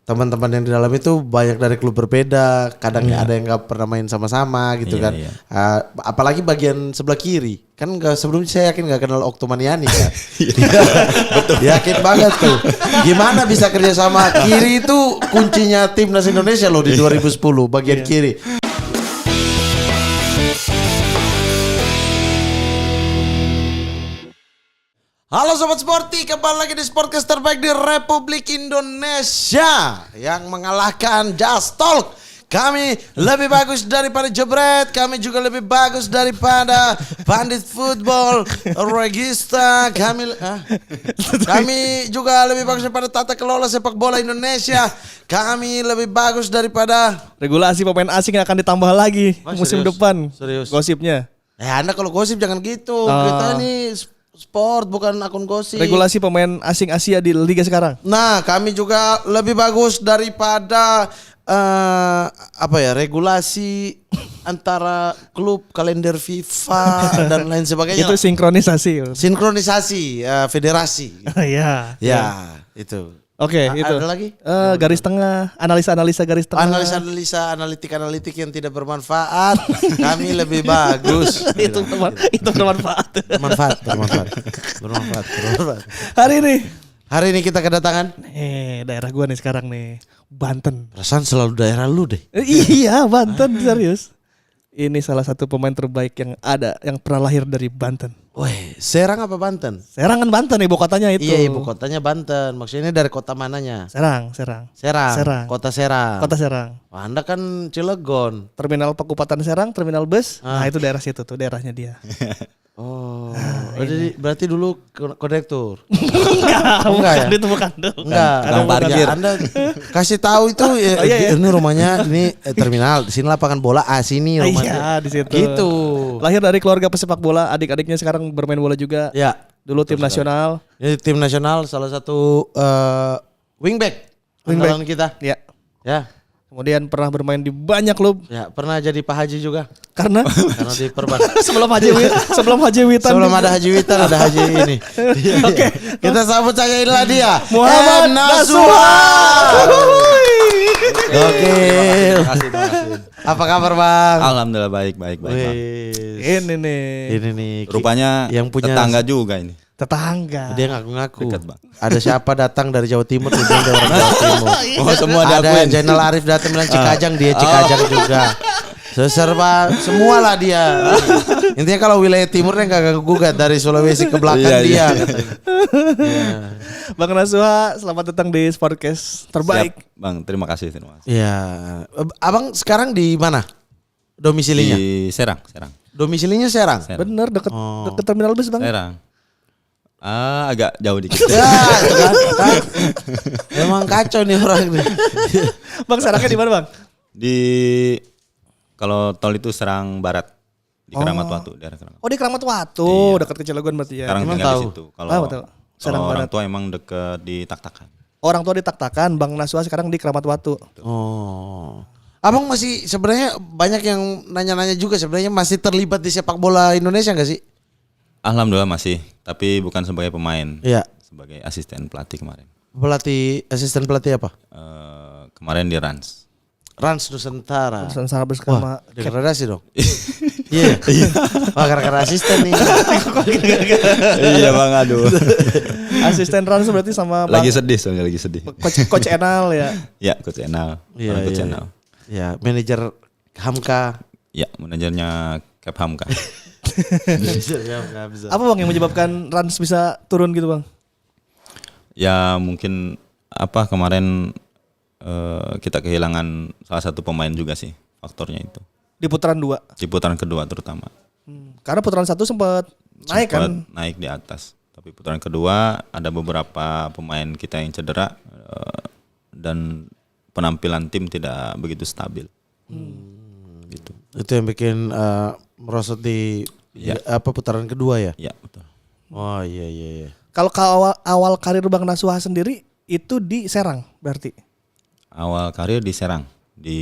teman-teman yang di dalam itu banyak dari klub berbeda, kadang ada yang nggak pernah main sama-sama gitu kan. Apalagi bagian sebelah kiri, kan nggak, sebelumnya saya yakin nggak kenal Oktomaniani kan. Betul. Yakin banget tuh. Gimana bisa kerja sama? Kiri itu kuncinya timnas Indonesia loh di 2010 bagian kiri. Halo Sobat Sporty, kembali lagi di Sportcast terbaik di Republik Indonesia yang mengalahkan Just Talk. Kami lebih bagus daripada Jebret, kami juga lebih bagus daripada Bandit Football, Regista, kami juga lebih bagus daripada tata kelola sepak bola Indonesia. Kami lebih bagus daripada regulasi pemain asing yang akan ditambah lagi musim depan. Serius. Gosipnya. Anda kalau gosip jangan gitu. Kita ini sport bukan akun gosip. Regulasi pemain asing Asia di liga sekarang. Nah, kami juga lebih bagus daripada regulasi antara klub, kalender FIFA dan lain sebagainya. Itu sinkronisasi. Sinkronisasi federasi. Iya. Ya, itu. Oke, itu. Ada lagi? Garis tengah, analisa garis tengah. Analisa analitik yang tidak bermanfaat. Kami lebih bagus. itu bermanfaat. Bermanfaat. Hari ini kita kedatangan daerah gua nih sekarang nih, Banten. Perasaan selalu daerah lu deh. Iya, Banten serius. Ini salah satu pemain terbaik yang ada yang pernah lahir dari Banten. Weh, Serang apa Banten? Serang kan Banten, ibu kotanya itu. Iya, ibu kotanya Banten. Maksudnya ini dari kota mananya? Serang. Kota Serang. Wah, Anda kan Cilegon. Terminal Pakupatan Serang, terminal bus. Nah, itu daerah situ tuh, daerahnya dia. Oh, berarti dulu konektor. Enggak ya? Itu bukan. Enggak. Anda kasih tahu itu ini rumahnya, ini terminal, di sini lapangan bola, sini rumahnya. Iya, di situ. Gitu. Lahir dari keluarga pesepak bola, adik-adiknya sekarang bermain bola juga. Ya. Dulu tim nasional. Ini tim nasional salah satu wingback andalan kita. Ya. Ya. Kemudian pernah bermain di banyak klub. Ya, pernah jadi Pak Haji juga. Karena di Perban. sebelum Haji Witan. Sebelum ada Haji Witan ada Haji ini. Oke. Kita sambut saja inilah dia. Muhammad Nasuha. Oke. Terima kasih. Apa kabar, Bang? Alhamdulillah baik. Ini nih. Rupanya yang punya tetangga juga ini. Tetangga. Dia ngaku-ngaku. Dekat, Bang. Ada siapa datang dari Jawa Timur, dia bilang orang Jawa Timur. Oh, semua ada diakuin. Zainal Arif datang bilang Cikajang, dia Cikajang juga. Seserba semualah dia. Intinya kalau wilayah timur yang gak gugat dari Sulawesi ke belakang dia. Bang Nasuha, selamat datang di Sportcast terbaik. Siap, Bang, terima kasih. Iya. Abang sekarang di mana? Domisilinya? Di Serang. Domisilinya Serang. Bener, deket terminal bus, Bang. Serang. Agak jauh dikit. Ya, itu kan. Emang kacau nih orang nih. Bang, Serangnya di mana, Bang? Kalau tol itu Serang Barat. Di Keramat Watu, daerah Keramat. Oh, di Keramat Watu, dekat ke Cilegon berarti ya. Sekarang tinggal di situ. Kalau orang tua emang deket di Tak-Takan. Orang tua di Tak-Takan, Bang Nasuha sekarang di Keramat Watu. Oh. Abang masih sebenarnya banyak yang nanya-nanya juga sebenarnya masih terlibat di sepak bola Indonesia enggak sih? Alhamdulillah masih, tapi bukan sebagai pemain. Iya. Sebagai asisten pelatih kemarin. Asisten pelatih apa? Kemarin di Rans Nusantara. Nusantara bersama. Degradasi dong. Iya. Wah, gara-gara asisten nih. Iya, Bang, aduh. Asisten Rans berarti sama Bang. Lagi sedih. Coach Enal ya. Ya, Coach Enal. Iya, manajer Hamka. Ya, manajernya Cap Hamka. Apa, Bang, yang menyebabkan Rans bisa turun gitu, Bang? Ya mungkin kemarin kita kehilangan salah satu pemain juga sih, faktornya itu. Di putaran 2. Di putaran kedua terutama. Karena putaran 1 sempat naik kan? Naik di atas. Tapi putaran kedua ada beberapa pemain kita yang cedera dan penampilan tim tidak begitu stabil. Gitu. Itu yang bikin merosot di putaran kedua ya? Iya, betul. Oh iya. Kalau awal karir Bang Nasuha sendiri itu di Serang berarti? Awal karir di Serang, di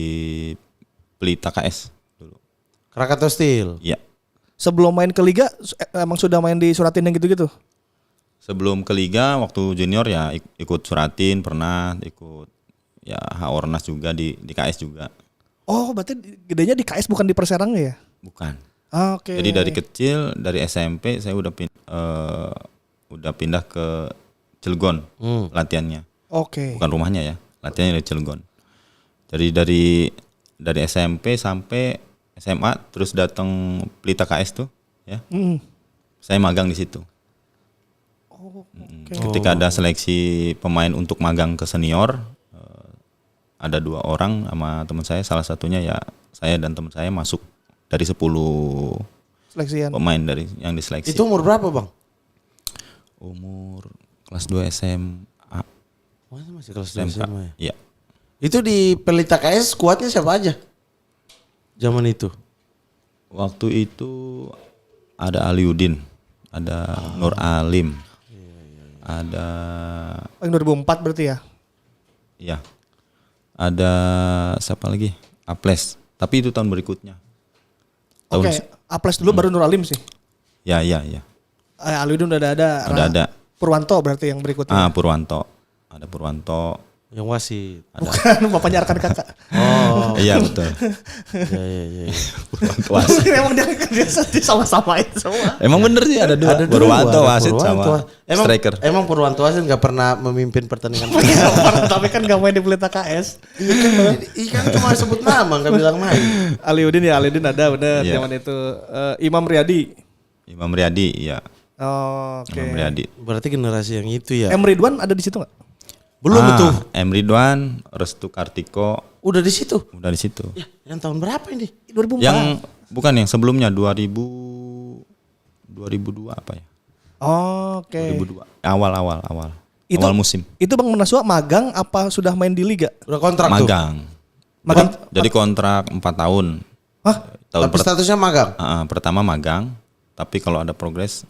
Pelita KS dulu. Krakatau Steel? Iya. Sebelum main ke Liga emang sudah main di Suratin yang gitu-gitu? Sebelum ke Liga waktu junior ya ikut Suratin pernah, ikut ya Haornas juga di KS juga. Oh, berarti gedenya di KS bukan di Perserang ya? Bukan. Oke. Jadi dari kecil, dari SMP saya udah pindah ke Cilegon latihannya. Oke. Bukan rumahnya ya, latihannya dari Cilegon. Jadi dari SMP sampai SMA terus datang Pelita KS tuh ya. Saya magang di situ. Ketika ada seleksi pemain untuk magang ke senior, ada 2 orang sama teman saya, salah satunya ya saya dan teman saya masuk dari 10 Seleksian. pemain dari yang diseleksi. Itu umur berapa bang? Umur kelas 2 SMA. Oh, itu masih kelas 2 SMA ya? Iya. Itu di Pelita KS kuatnya siapa aja? Zaman itu. Waktu itu ada Aliudin, ada Nur Alim, ada Yang 2004 berarti ya? ya, ada siapa lagi? Aples. Tapi itu tahun berikutnya. Oke, Aples dulu baru Nur Alim sih. Ya. Aludin udah ada. Udah ada. Purwanto berarti yang berikutnya. Purwanto. Ada Purwanto. Yang wasit. Bukan, bapaknya rekan kakak. Oh. Iya betul. Iya. Purwanto wasit. Emang dia sama-samain semua. Emang bener sih ada 2. Purwanto wasit sama striker. Emang Purwanto wasit nggak pernah memimpin pertandingan. Tapi kan gak main di Pelita KS. Ikan cuma sebut nama nggak bilang main. Aliudin ada bener Iya. zaman itu. Imam Riyadi. Imam Riyadi, iya. Oke. Imam Riyadi. Berarti generasi yang itu ya. M Ridwan ada di situ nggak? Belum itu. M Ridwan, Restu Kartiko, Udah di situ. udah di situ. Ya, yang tahun berapa ini? 2004. Yang bukan yang sebelumnya 2002 apa ya? Oke. 2002. Awal. Itu- Awal musim. Itu Bang Menasua magang apa sudah main di liga? Udah kontrak tuh. Magang. Magang. Jadi kontrak 4 tahun. Hah? Tahun Tapi statusnya magang. pertama magang, tapi kalau ada progres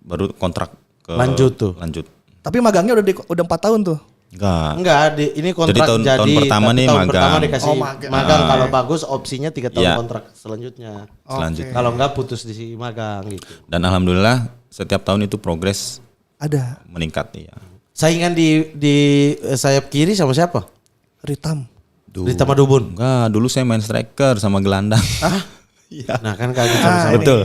baru kontrak ke Lanjut tuh. Lanjut. Tapi magangnya udah 4 tahun tuh. Enggak. Ini kontrak Jadi tahun pertama tapi nih tahun magang. pertama dikasih Oh, magang. magang. Kalau bagus opsinya 3 tahun Iya. kontrak selanjutnya. Selanjutnya. Kalau enggak putus di si magang gitu. Dan alhamdulillah setiap tahun itu progres Ada. meningkat ya. Saingan di sayap kiri sama siapa? Ritam. Di Tamadubun. Enggak, dulu saya main striker sama gelandang. Nah kan kaget sama-sama. Betul.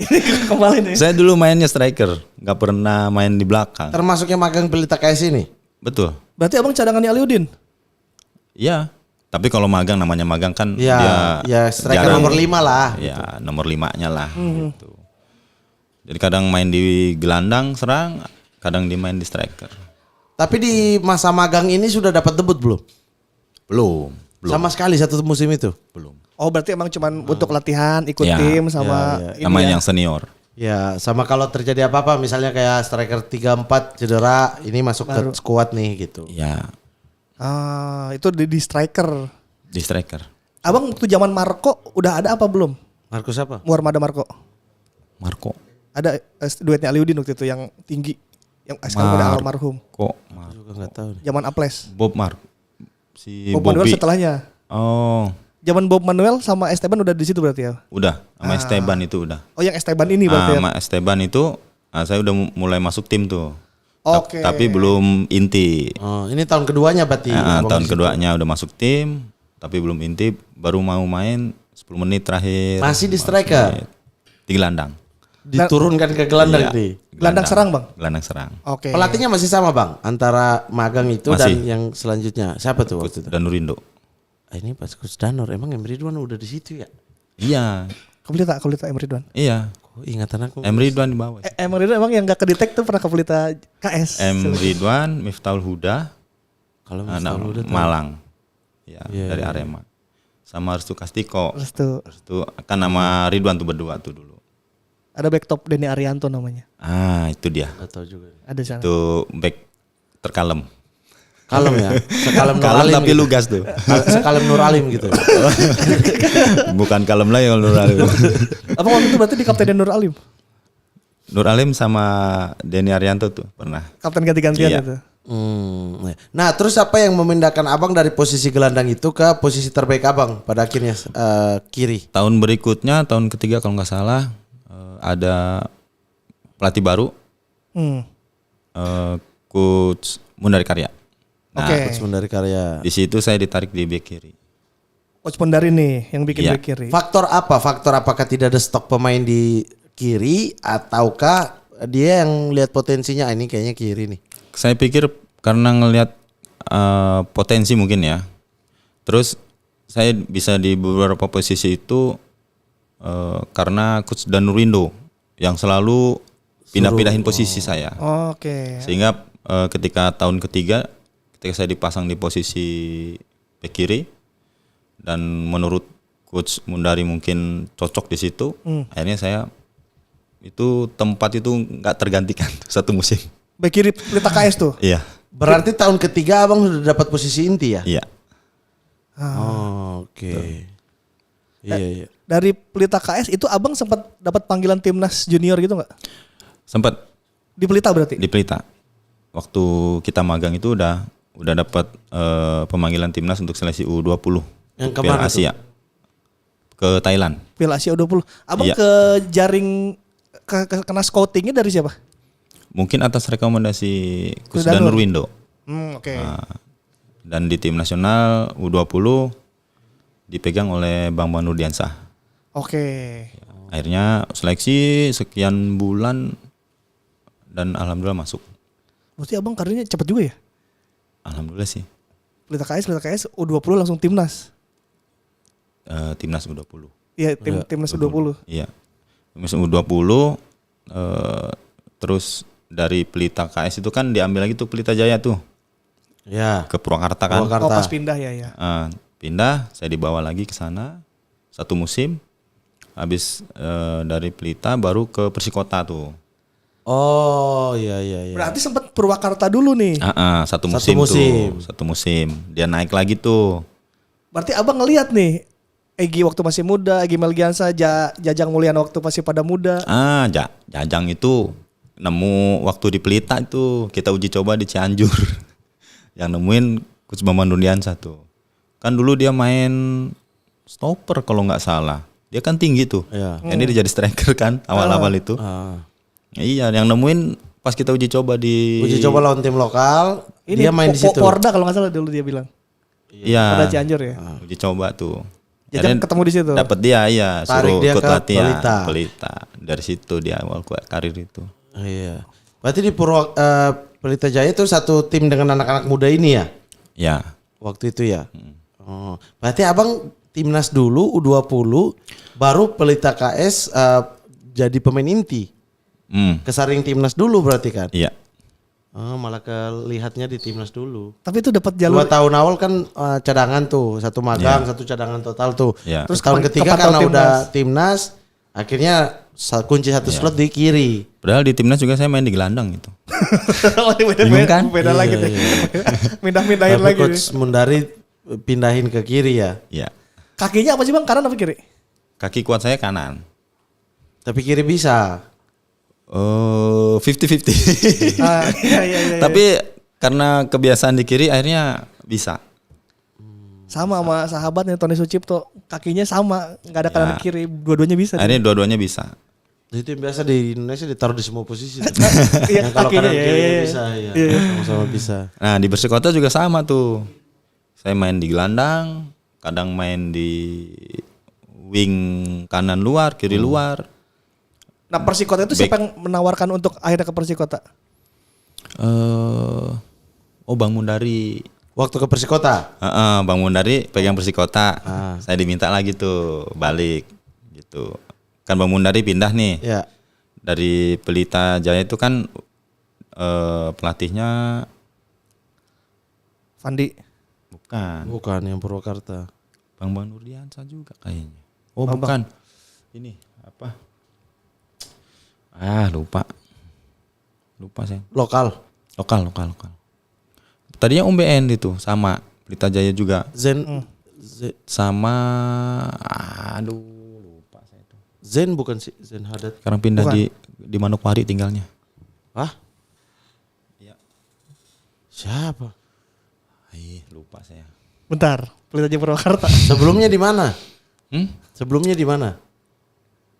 Ini kembali nih. Saya dulu mainnya striker, nggak pernah main di belakang. Termasuk yang magang Pelita KS ini. Betul. Berarti abang cadangannya Aliudin? Iya. Tapi kalau magang namanya magang kan Ya, dia ya striker jarang. nomor 5 lah. Ya, nomor 5-nya lah gitu. Jadi kadang main di gelandang serang, kadang di main di striker. Tapi di masa magang ini sudah dapat debut belum? Belum. Sama sekali satu musim itu. Belum. Oh berarti emang cuman untuk latihan, ikut Ya, tim sama ya. ini Sama ya. yang senior. Ya, sama kalau terjadi apa-apa misalnya kayak striker 3-4 cedera, ini masuk ke squad nih gitu. Ya, Itu di striker. di striker. Abang waktu zaman Marco udah ada apa belum? Markus apa? Muarmada Marco. Marco. Ada duetnya Aliudin waktu itu yang tinggi. Yang sekarang udah almarhum. Juga nggak tahu. Zaman Aples. Bob Mark. Si Bob Manuel Bobby. setelahnya. Oh, Zaman Bob Manuel sama Esteban udah di situ berarti ya? udah. Sama Esteban itu udah. Oh yang Esteban ini berarti ya? Sama Esteban itu saya udah mulai masuk tim tuh. Oke. Tapi belum inti. Oh, ini tahun keduanya berarti. Abang Tahun di situ. keduanya udah masuk tim, tapi belum inti. Baru mau main 10 menit terakhir. Masih di 15 striker? menit. Di gelandang. Diturunkan ke gelandang Iya, nih. Gelandang serang, Bang? Gelandang serang. Oke. Pelatihnya masih sama bang, antara magang itu dan Masih. yang selanjutnya. Siapa tuh waktu itu? Dan Nurindo. Ini pas Coach Danur, emang Emre Ridwan udah di situ ya? Iya. Kepelita Emre Ridwan. Iya. Kok ingatan aku? M Ridwan di bawah. Emre Ridwan emang yang gak kedetek tuh pernah Kepelita KS. M Ridwan, Miftahul Huda, Kalau anak Miftahul udah tahu. Malang. Ya, Iya, dari iya. Arema. Sama Restu Kastiko. Restu. Restu kan nama Ridwan tuh berdua tuh dulu. Ada backtop Denny Arianto namanya. Itu dia. Nggak tahu juga. Ada di sana. Itu back terkalem. Kalem ya, sekalem Nur Kalem Alim tapi gitu. lugas tuh. Sekalem Nur Alim gitu. Bukan kalem lagi kalau Nur Alim. Apa waktu itu berarti di Kapten Nur Alim? Nur Alim sama Denny Arianto tuh pernah. Kapten ganti-gantian Iya. itu. Nah, terus apa yang memindahkan abang dari posisi gelandang itu ke posisi terbaik abang pada akhirnya kiri? Tahun berikutnya, tahun ketiga kalau nggak salah ada pelatih baru, Hmm. Coach Mundari Karya Nah, Oke. Coach Mundari Karya. di situ saya ditarik di bek kiri. Coach Mundari nih yang bikin Iya. back kiri. Faktor apa? Faktor apakah tidak ada stok pemain di kiri ataukah dia yang lihat potensinya ini kayaknya kiri nih. Saya pikir karena ngelihat potensi mungkin ya. Terus saya bisa di beberapa posisi itu karena Coach Danurindo yang selalu pindah-pindahin posisi saya. Oke. Sehingga ketika tahun ketiga ketika saya dipasang di posisi bek kiri dan menurut Coach Mundari mungkin cocok di situ, akhirnya saya itu tempat itu nggak tergantikan satu musim. Back kiri Pelita KS tuh. Iya, Berarti tahun ketiga abang sudah dapat posisi inti ya? iya. Oh, oke. Iya, iya. Dari Pelita KS itu abang sempat dapat panggilan timnas junior gitu nggak? Sempat Di Pelita berarti? di Pelita. Waktu kita magang itu udah dapat pemanggilan timnas untuk seleksi U20 Yang untuk Piala kemana tuh? Asia. Ke Thailand. Piala Asia U20. Abang Iya. ke jaring kena scoutingnya dari siapa? Mungkin atas rekomendasi Coach Danur. Danurwindo. Oke. Dan di tim nasional U20 dipegang oleh Bang Nurdiansah. Oke. Akhirnya seleksi sekian bulan dan alhamdulillah masuk. Berarti abang karirnya cepet juga ya? Alhamdulillah sih. Pelita KS U20 langsung timnas. Timnas U20. Iya, timnas U20. Iya. Timnas U20 terus dari Pelita KS itu kan diambil lagi tuh Pelita Jaya tuh Ya. ke Purwakarta kan. Purwakarta. Oh, pas pindah ya. Pindah, saya dibawa lagi ke sana satu musim. Habis dari Pelita baru ke Persikota tuh. Oh, iya, iya, iya. Berarti sempat Purwakarta dulu nih. Satu Satu musim musim. tuh. Satu musim. Dia naik lagi tuh. Berarti abang ngelihat nih Egi waktu masih muda, Egi Melgiansa, Jajang Mulyana waktu masih pada muda. Jajang itu nemu waktu di Pelita itu kita uji coba di Cianjur. Yang nemuin Coach Bambang Nurdiansah tuh. Kan dulu dia main stopper kalau nggak salah. Dia kan tinggi tuh. Iya. Ini dia jadi striker kan awal-awal itu. Iya, yang nemuin pas kita uji coba di Uji coba lawan tim lokal, Ini dia main di situ. Porda kalau nggak salah dulu dia bilang. Iya. Porda Cianjur ya. Uji coba tuh. Jajang Akhirnya ketemu di situ. Dapat dia, iya, Tarik suruh dia ikut ke latihan Pelita. Pelita. Dari situ dia awal karir itu. Iya. Berarti di Pelita Jaya itu satu tim dengan anak-anak muda ini ya? Ya. Waktu itu ya? Oh. Berarti abang timnas dulu U20 baru Pelita KS jadi pemain inti. Kesaring timnas dulu berarti kan? Iya. Oh, malah kelihatnya di timnas dulu. Tapi itu dapat 2 jalur. tahun awal kan cadangan tuh, satu magang, satu cadangan total tuh. Iya. Terus tahun ketiga kepantau karena timnas. udah timnas, akhirnya kunci satu slot di kiri. Padahal di timnas juga saya main di gelandang gitu. Bingung kan? Beda lagi deh. Mindah-mindahin Tapi lagi. Coach Mundari pindahin ke kiri ya. Iya. Kakinya apa sih bang? Kanan apa kiri? Kaki kuat saya kanan. Tapi kiri bisa. 50-50. Iya. Tapi karena kebiasaan di kiri akhirnya bisa. Sama sama sahabatnya Tony Sucipto, kakinya sama, nggak ada kanan Ya. kiri, dua-duanya bisa. Akhirnya dua-duanya bisa. Itu yang biasa di Indonesia ditaruh di semua posisi. Iya, Yang kalau kakinya kanan kiri ya. bisa ya. Iya. Sama-sama bisa. Nah di Persikota juga sama tuh. Saya main di gelandang, kadang main di wing kanan luar, kiri luar. Nah Persikota itu siapa yang menawarkan untuk akhirnya ke Persikota? Bang Mundari. Waktu ke Persikota. Bang Mundari pegang Persikota. Ah. Saya diminta lagi tuh balik gitu. Kan Bang Mundari pindah nih. Ya. Dari Pelita Jaya itu kan pelatihnya Fandi. bukan Bukan yang Purwakarta. Bang Nurdiansah juga kayaknya. Oh Bang. bukan. Ini apa? Lupa saya. Lokal. Lokal. Tadinya UMBN itu sama Pelita Jaya juga sama lupa saya itu. Zen bukan sih, Zen Haddad. Sekarang pindah Bukan. di Manokwari tinggalnya. Hah? Iya. Siapa? Lupa saya. Bentar, Pelita Jaya Purwakarta. Sebelumnya di mana? Sebelumnya di mana?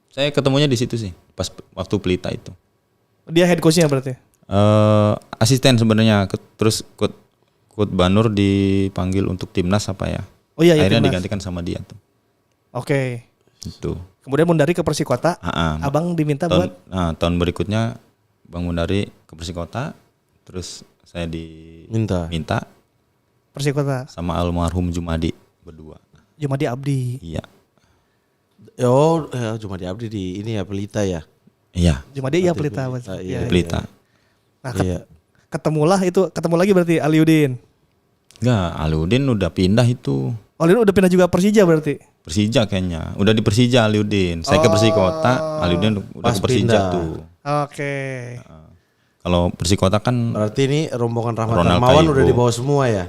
Saya ketemunya di situ sih, pas waktu Pelita itu. Dia head coachnya berarti. Asisten sebenarnya, terus Coach Banur dipanggil untuk timnas apa ya? Oh iya, Akhirnya timnas. digantikan sama dia tuh. Oke. Itu. Kemudian Mundari ke Persikota. Abang diminta buat tahun berikutnya Bang Mundari ke Persikota, terus saya diminta Persikota sama almarhum Jumadi berdua. Jumadi Abdi. Iya. Oh, cuma di Abdi di ini ya Pelita ya. Iya. Jumadi ya Pelita. Iya. Pelita. Nah, Iya. ketemu lagi berarti Aliudin. Enggak, Aliudin udah pindah itu. Aliudin udah pindah juga Persija berarti. Persija kayaknya. Udah di Persija Aliudin. Saya ke Persikota, Aliudin udah Pas ke Persija pindah. tuh. Oke. Kalau Persikota kan Berarti ini rombongan Rahmat Ronald Darmawan Kaibo. udah dibawa semua ya.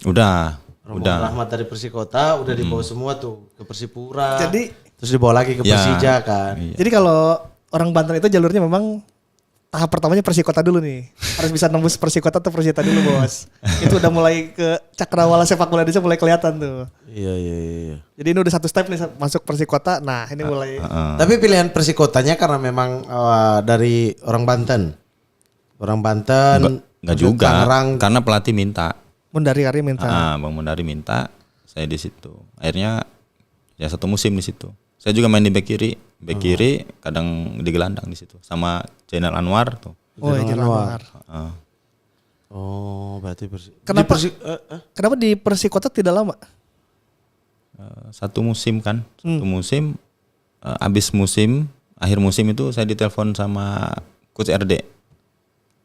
udah. Rombongan Rahmat dari Persikota udah dibawa semua tuh ke Persipura. Jadi terus dibawa lagi ke Ya. Persija kan. Iya. Jadi kalau orang Banten itu jalurnya memang tahap pertamanya Persikota dulu nih. Harus bisa nembus Persikota atau Persita dulu, Bos. Itu udah mulai ke cakrawala sepak bola Indonesia mulai kelihatan tuh. Iya. Jadi ini udah satu step nih masuk Persikota. Nah, ini mulai Tapi pilihan Persikotanya karena memang dari orang Banten. Orang Banten. Enggak juga. Tangerang. Karena pelatih minta. Mundari Kari minta. Bang Mundari minta, saya di situ. Akhirnya ya satu musim di situ. Saya juga main di bek kiri. Bek kiri kadang di gelandang di situ sama Jainal Anwar tuh. Oh, ya Anwar. Oh, berarti Kenapa? Kenapa di Persikota tidak lama? Satu musim kan. Satu musim habis musim, akhir musim itu saya ditelepon sama Coach RD.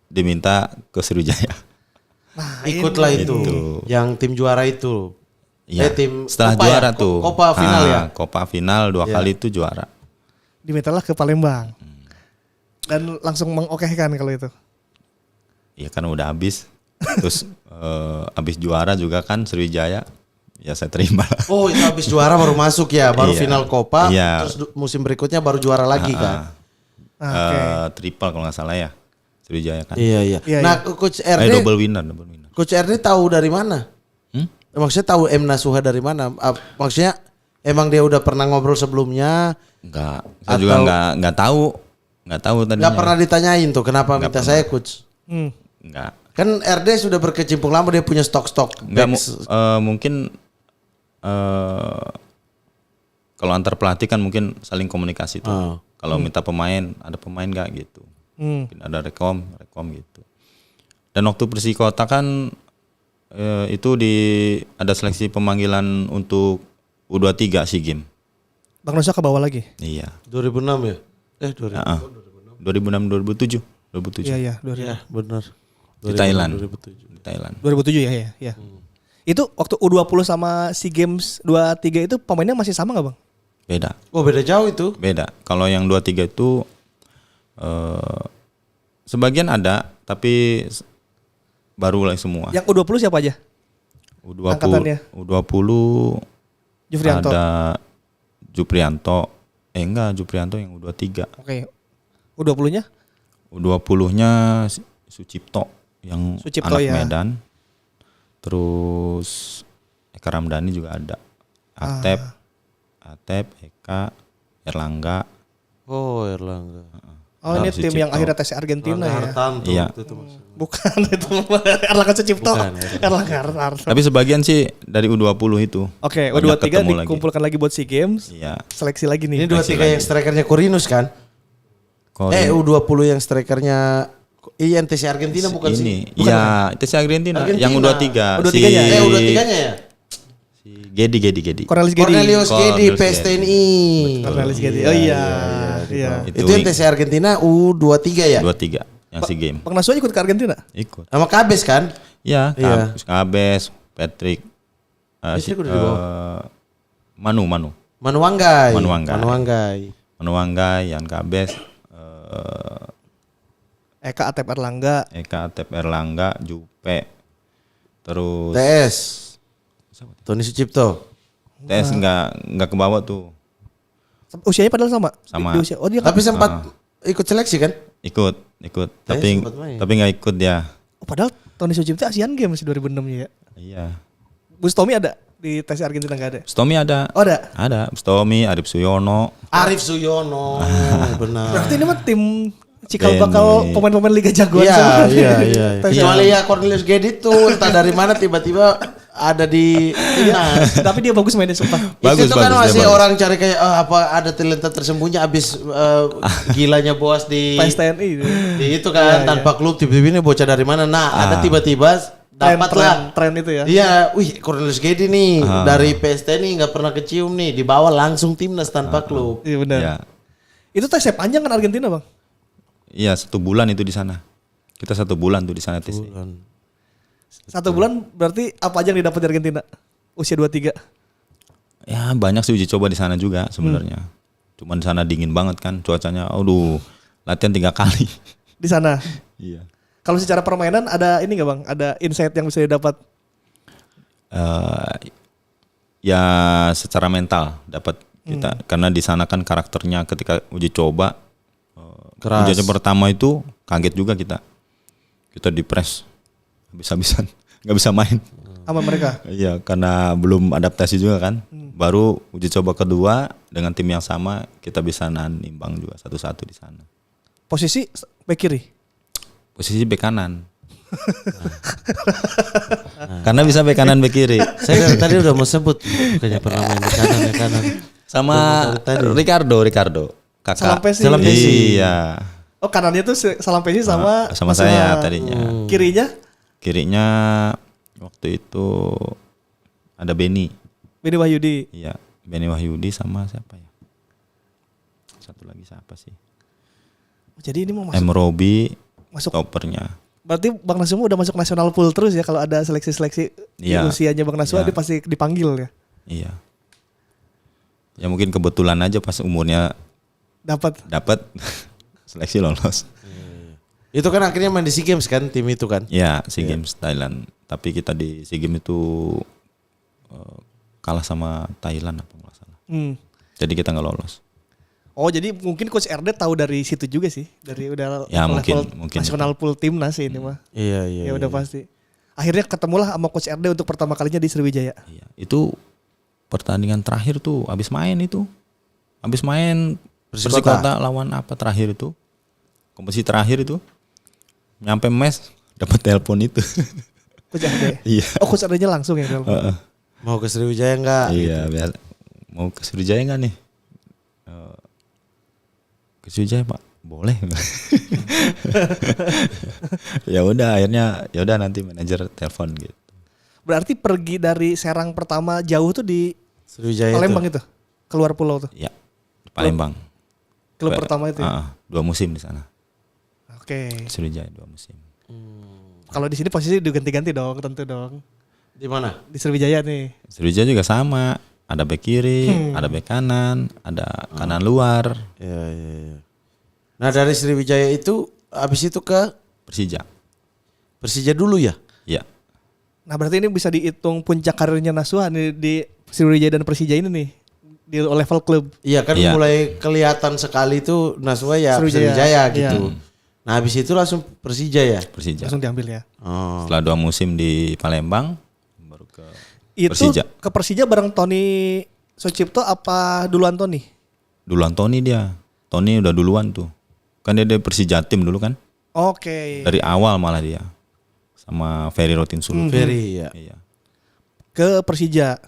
Diminta ke Sriwijaya. Nah, ikutlah itu. Yang tim juara itu. Iya. Tim Setelah Copa juara ya? tuh. Copa final ya. Copa final 2 kali itu juara. dimintalah ke Palembang. Dan langsung mengokehkan kalau itu. Iya kan udah habis. Terus habis juara juga kan Sriwijaya. Ya saya terima lah. Oh, itu habis juara baru masuk ya, baru Iya. final Copa, Iya. terus musim berikutnya baru juara lagi kan. Triple kalau nggak salah ya. Sriwijaya kan. Iya. Iya, Nah, Coach RD, Double winner. Coach RD tahu dari mana? Maksudnya tahu M Nasuha dari mana? Maksudnya emang dia udah pernah ngobrol sebelumnya? Enggak. Saya juga enggak tahu. Enggak tahu tadinya. Nggak pernah ditanyain tuh kenapa minta saya coach? Enggak. Kan RD sudah berkecimpung lama, dia punya stok-stok. Enggak backs. mungkin kalau antar pelatih kan mungkin saling komunikasi tuh. Kalau minta pemain, ada pemain enggak gitu. Mungkin ada rekom gitu. Dan waktu Persikota kan itu ada seleksi pemanggilan untuk U23 SEA Games. Bang Nusa ke bawah lagi. Iya. 2006 ya? 2006 2007. Iya, 2000. Iya, benar. Di Thailand. 2007. Di Thailand. 2007 ya. Itu waktu U20 sama SEA Games 23 itu pemainnya masih sama enggak, Bang? Beda. Oh, beda jauh itu. Beda. Kalau yang 23 itu sebagian ada tapi baru lah semua. Yang U20 siapa aja? Angkatannya? U20 Jufrianto. ada Juprianto. Enggak, Juprianto yang U23. Oke. U20-nya? U20-nya Sucipto yang Sucipto, anak ya. Medan. Terus Eka Ramdhani juga ada. Atep, Eka, Erlangga. Oh, Erlangga. Oh, ini Sucipto. tim yang akhirnya tes Argentina ya. Hartanto Iya. itu maksudnya. Bukan itu Erlangga Sucipto. Bukan, Erlangga Hartarto. Tapi sebagian sih dari U20 itu. Oke, Banyak U23 ketemu lagi. dikumpulkan lagi buat SEA Games. Iya. Seleksi lagi nih. Ini 23 yang strikernya Corinus kan? U20 yang strikernya INTC Argentina bukan sih? ini. Iya, itu si Argentina. Argentina. Yang U23. U23-nya. U23-nya ya? Si Gedi. Cornelis Gedi. Cornelius Gedi, Cornelius PSTNI. Cornelis Gedi. Oh iya. Itu INTC Argentina U23 ya? 23 yang si game. Bang Naswa ikut ke Argentina? Ikut. Sama Kabes kan? Iya, Iya. Kabes, Patrick. Patrick udah dibawa. Manu. Manuanggai. Manuanggai, Yan Kabes, Eka Atep Erlangga. Eka Atep Erlangga, Jupe. Terus TS. Tony Sucipto. TS enggak ke bawah tuh. Usianya padahal sama. Sama. Di usia. Oh dia Tapi sempat ikut seleksi kan? Ikut. Tapi sempat main. nggak ikut dia. Oh, padahal Tony Sucipto Asian Games 2006 ya. Iya. Bustomi ada di tes Argentina enggak ada? Stomi ada. Oh ada. Ada. Stomi, Arif Suyono. Arif Suyono. Benar. Berarti ini mah tim cikal bakal Benny. pemain-pemain Liga Jagoan. Iya, semua. iya. Tes Kecuali ya Cornelius Gedi tuh entah dari mana tiba-tiba ada di timnas. Tapi dia bagus mainnya sumpah. Bagus, itu kan bagus, masih dia bagus. orang cari kayak apa ada talenta tersembunyi abis gilanya Boas di PSTNI. itu kan tanpa klub tiba-tiba ini bocah dari mana. Nah, ada tiba-tiba dapatlah Tren itu ya. Iya, wih Cornelius Gedi nih dari PST nih nggak pernah kecium nih, dibawa langsung timnas tanpa klub. Iya benar. Iya. Itu tesnya panjang kan Argentina bang? Iya 1 bulan itu di sana. Kita 1 bulan tuh di sana tes. 1 bulan berarti apa aja yang didapat di Argentina? Usia 23. Ya banyak sih uji coba di sana juga sebenarnya. Cuman di sana dingin banget kan cuacanya. Aduh, latihan 3 kali. Di sana. Iya. Kalau secara permainan ada ini nggak bang? Ada insight yang bisa didapat? Ya secara mental dapat kita karena di sana kan karakternya ketika uji coba Keras. uji coba pertama itu kaget juga kita di press habis-habisan nggak bisa main. Sama mereka. Iya karena belum adaptasi juga kan. Baru uji coba kedua dengan tim yang sama kita bisa imbang juga 1-1 di sana. Posisi bek kiri. Posisi bek kanan. Karena bisa bek kanan bek kiri. Saya tadi udah mau sebut bukannya pernah main di kanan ya kanan. Sama Ricardo kakak. Salampesi. Iya. Oh kanannya tuh Salampesi sama Sama saya tadinya. Kirinya Waktu itu ada Benny. Benny Wahyudi. Iya, Benny Wahyudi sama siapa ya? Satu lagi siapa sih? Jadi ini mau masuk. Robi Masuk. stoppernya. Berarti Bang Nasuha udah masuk nasional pool terus ya kalau ada seleksi-seleksi di Iya. usianya Bang Nasuha Iya. dia pasti dipanggil ya. Iya. Ya mungkin kebetulan aja pas umurnya Dapat. seleksi lolos. Itu kan akhirnya main di SEA Games kan tim itu kan. Ya, SEA Games Thailand. Tapi kita di SEA Games itu kalah sama Thailand apa nggak salah. Jadi kita nggak lolos. Oh jadi mungkin Coach RD tahu dari situ juga sih. Dari udah Ya, level mungkin nasional pool timnas sih ini mah. Iya. Ya udah pasti. Akhirnya ketemulah sama Coach RD untuk pertama kalinya di Sriwijaya. Iya. Itu pertandingan terakhir tuh habis main itu. Habis main Persikota lawan apa terakhir itu? Kompetisi terakhir itu. Nyampe mes dapat telepon itu. Coach RD. Iya. Oh Coach RD-nya langsung ya. Mau ke Sriwijaya enggak? Iya, mau ke Sriwijaya enggak nih? Ke Sriwijaya Pak, boleh. Ya udah akhirnya ya udah nanti manajer telepon gitu. Berarti pergi dari Serang pertama jauh tuh di Sriwijaya Palembang itu. Keluar pulau tuh. Ya, di Palembang. Klub pertama itu ya. 2 musim di sana. Oke. Sriwijaya 2 musim. Kalau di sini posisi diganti-ganti dong, tentu dong. Di mana? Di Sriwijaya nih. Sriwijaya juga sama. Ada bek kiri, ada bek kanan, ada kanan luar. Iya. Nah dari Sriwijaya itu habis itu ke Persija dulu ya? Iya. Nah berarti ini bisa dihitung puncak karirnya Nasuha nih di Sriwijaya dan Persija ini nih. Di level klub. Iya kan Iya. mulai kelihatan sekali itu Nasuha ya Sriwijaya. Sriwijaya gitu. Iya. Nah habis itu langsung Persija ya? Persija. Langsung diambil ya. Oh. Setelah 2 musim di Palembang baru ke Itu Persija. ke Persija bareng Tony Sucipto apa duluan Tony? Duluan Tony dia. Tony udah duluan tuh. Kan dia dari Persija tim dulu kan. Oke. Dari awal malah dia. Sama Ferry Rotinsulu. Ferry ya. Iya. Ke Persija.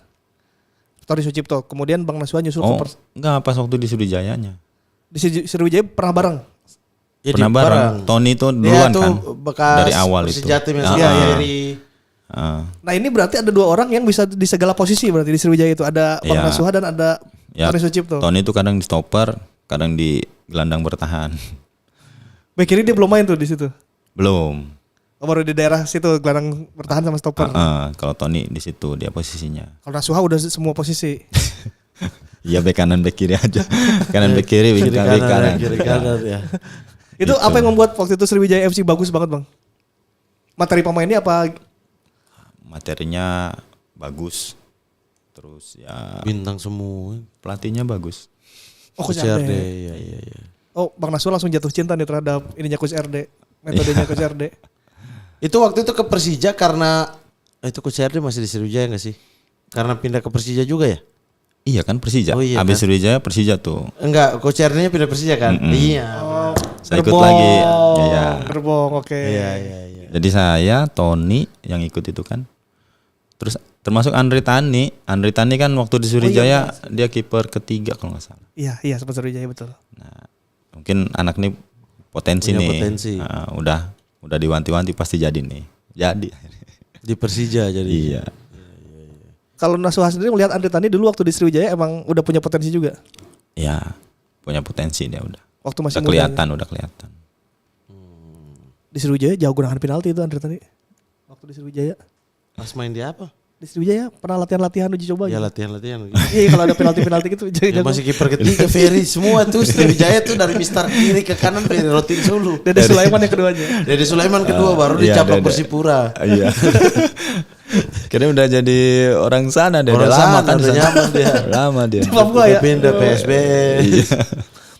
Tony Sucipto. Kemudian Bang Nasuha nyusul Oh, ke enggak pas waktu di Sriwijayanya. di Sriwijaya pernah bareng. Ya, Pernah di- bareng. Tony itu Dia duluan tuh kan. bekas Dari awal itu. Persija tim yang Ah, sama iya. Ferry. Nah ini berarti ada 2 orang yang bisa di segala posisi berarti di Sriwijaya itu. Ada Bang Iya. Nasuha dan ada Ya, Tony Sucipto. Tony itu kadang di stopper, kadang di gelandang bertahan. Bek kiri dia belum main tuh di situ. Belum. Oh, baru di daerah situ gelandang bertahan sama stopper. Kalau Tony di situ dia posisinya. Kalau Nasuha udah semua posisi. Iya bek kanan bek kiri aja. Kanan bek kiri, bek kanan. Kiri kanan ya. Itu Gitu. apa yang membuat waktu itu Sriwijaya FC bagus banget bang? Materi pemainnya apa? Materinya bagus. Terus ya Bintang semua. pelatihnya bagus. Oh Coach CRD. RD. Iya. Oh Bang Nasuha langsung jatuh cinta nih terhadap ininya Coach RD. Metodenya Coach RD. Itu waktu itu ke Persija karena itu Coach RD masih di Sriwijaya enggak sih? Karena pindah ke Persija juga ya? Iya kan Persija. Oh iya Habis kan? Sriwijaya Persija tuh. Enggak, Coach RD-nya pindah Persija kan? Iya. Oh saya ikut lagi. Iya. Gerbong, oke. Iya. Jadi saya, Tony yang ikut itu kan. Terus termasuk Andri Tani. Andri Tani kan waktu di Sriwijaya dia kiper ketiga kalau nggak salah. Iya, sempat Sriwijaya betul. Nah, mungkin anak nih potensi Punya nih. potensi. Nah, udah diwanti-wanti pasti jadi nih. Jadi. Di Persija jadi. Iya. Kalau Nasuha sendiri melihat Andri Tani dulu waktu di Sriwijaya emang udah punya potensi juga. Ya, punya potensi dia udah. Waktu masih Udah muda. udah kelihatan. Di Sriwijaya jago nahan penalti itu Andri Tani. Waktu di Sriwijaya. Pas main di apa? Di Sriwijaya pernah latihan-latihan uji coba. Ya gitu. latihan-latihan. Iya kalau ada penalti-penalti gitu Ya, jago. masih kiper ketiga Ferry semua tuh Sriwijaya tuh dari Mister kiri ke kanan Ferry Rotin Sulu. Dede Sulaiman yang keduanya. Dede Sulaiman kedua baru iya, dicaplok Dede. Persipura. Iya. Kira udah jadi orang sana deh, Orang udah lama sana, kan udah sana. nyaman dia. Lama dia. Di Papua ya. Pindah PSBS. Iya.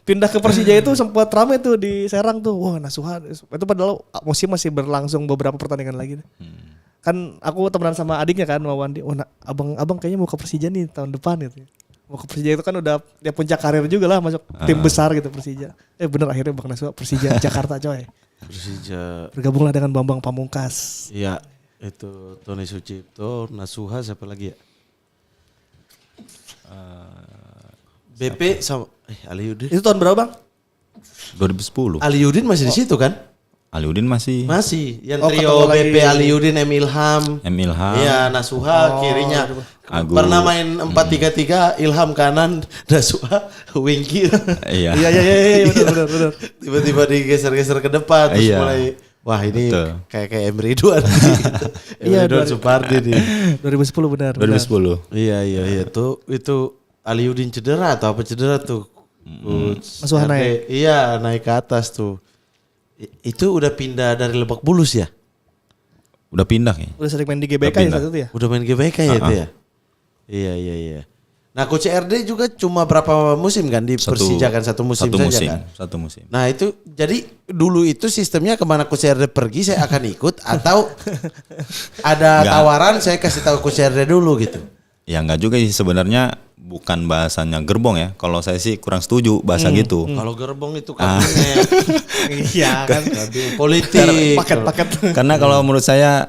Pindah ke Persija itu sempat rame tuh di Serang tuh. Wah Nasuha. Itu padahal musim masih berlangsung beberapa pertandingan lagi. Kan aku temenan sama adiknya kan Mawandi. Oh abang kayaknya mau ke Persija nih tahun depan gitu. Mau ke Persija itu kan udah ya puncak karir juga lah masuk tim besar gitu Persija. Bener akhirnya Bang Nasuha Persija Jakarta coy. Persija. Bergabunglah dengan Bambang Pamungkas. Iya, itu Tony Sucipto, Nasuha siapa lagi ya? BP sama Aliudin. Itu tahun berapa Bang? 2010. Aliudin masih di situ kan? Aliudin masih Masih. Yang Oh, trio ketemu lagi. BP Aliudin, M Ilham. Ilham. Iya, Nasuha kirinya. Agung. Pernah main 4-3-3, Ilham kanan, Nasuha wing kiri. Iya. Iya benar. Tiba-tiba digeser-geser ke depan terus Iya. mulai wah ini Betul. kayak Emre Ridwan gitu. Emre Iya, Ridwan Supardi nih. 2010 benar. 2010. Iya tuh itu Aliudin cedera atau apa cedera tuh. Nasuha naik. Iya, naik ke atas tuh. Itu udah pindah dari Lebak Bulus ya? Udah pindah ya. Udah sering main di GBK Udah ya pindah. saat itu ya? Udah main GBK ya itu ya? Iya. Nah, Coach RD juga cuma berapa musim kan di Persija kan satu musim saja kan? Satu musim. Nah itu jadi dulu itu sistemnya kemana Coach RD pergi saya akan ikut atau ada Enggak. tawaran saya kasih tahu Coach RD dulu gitu. Ya enggak juga sih sebenarnya bukan bahasanya gerbong ya. Kalau saya sih kurang setuju bahasa gitu. Kalau gerbong itu kabinet, Iya kan. politik. Paket-paket. Karena kalau menurut saya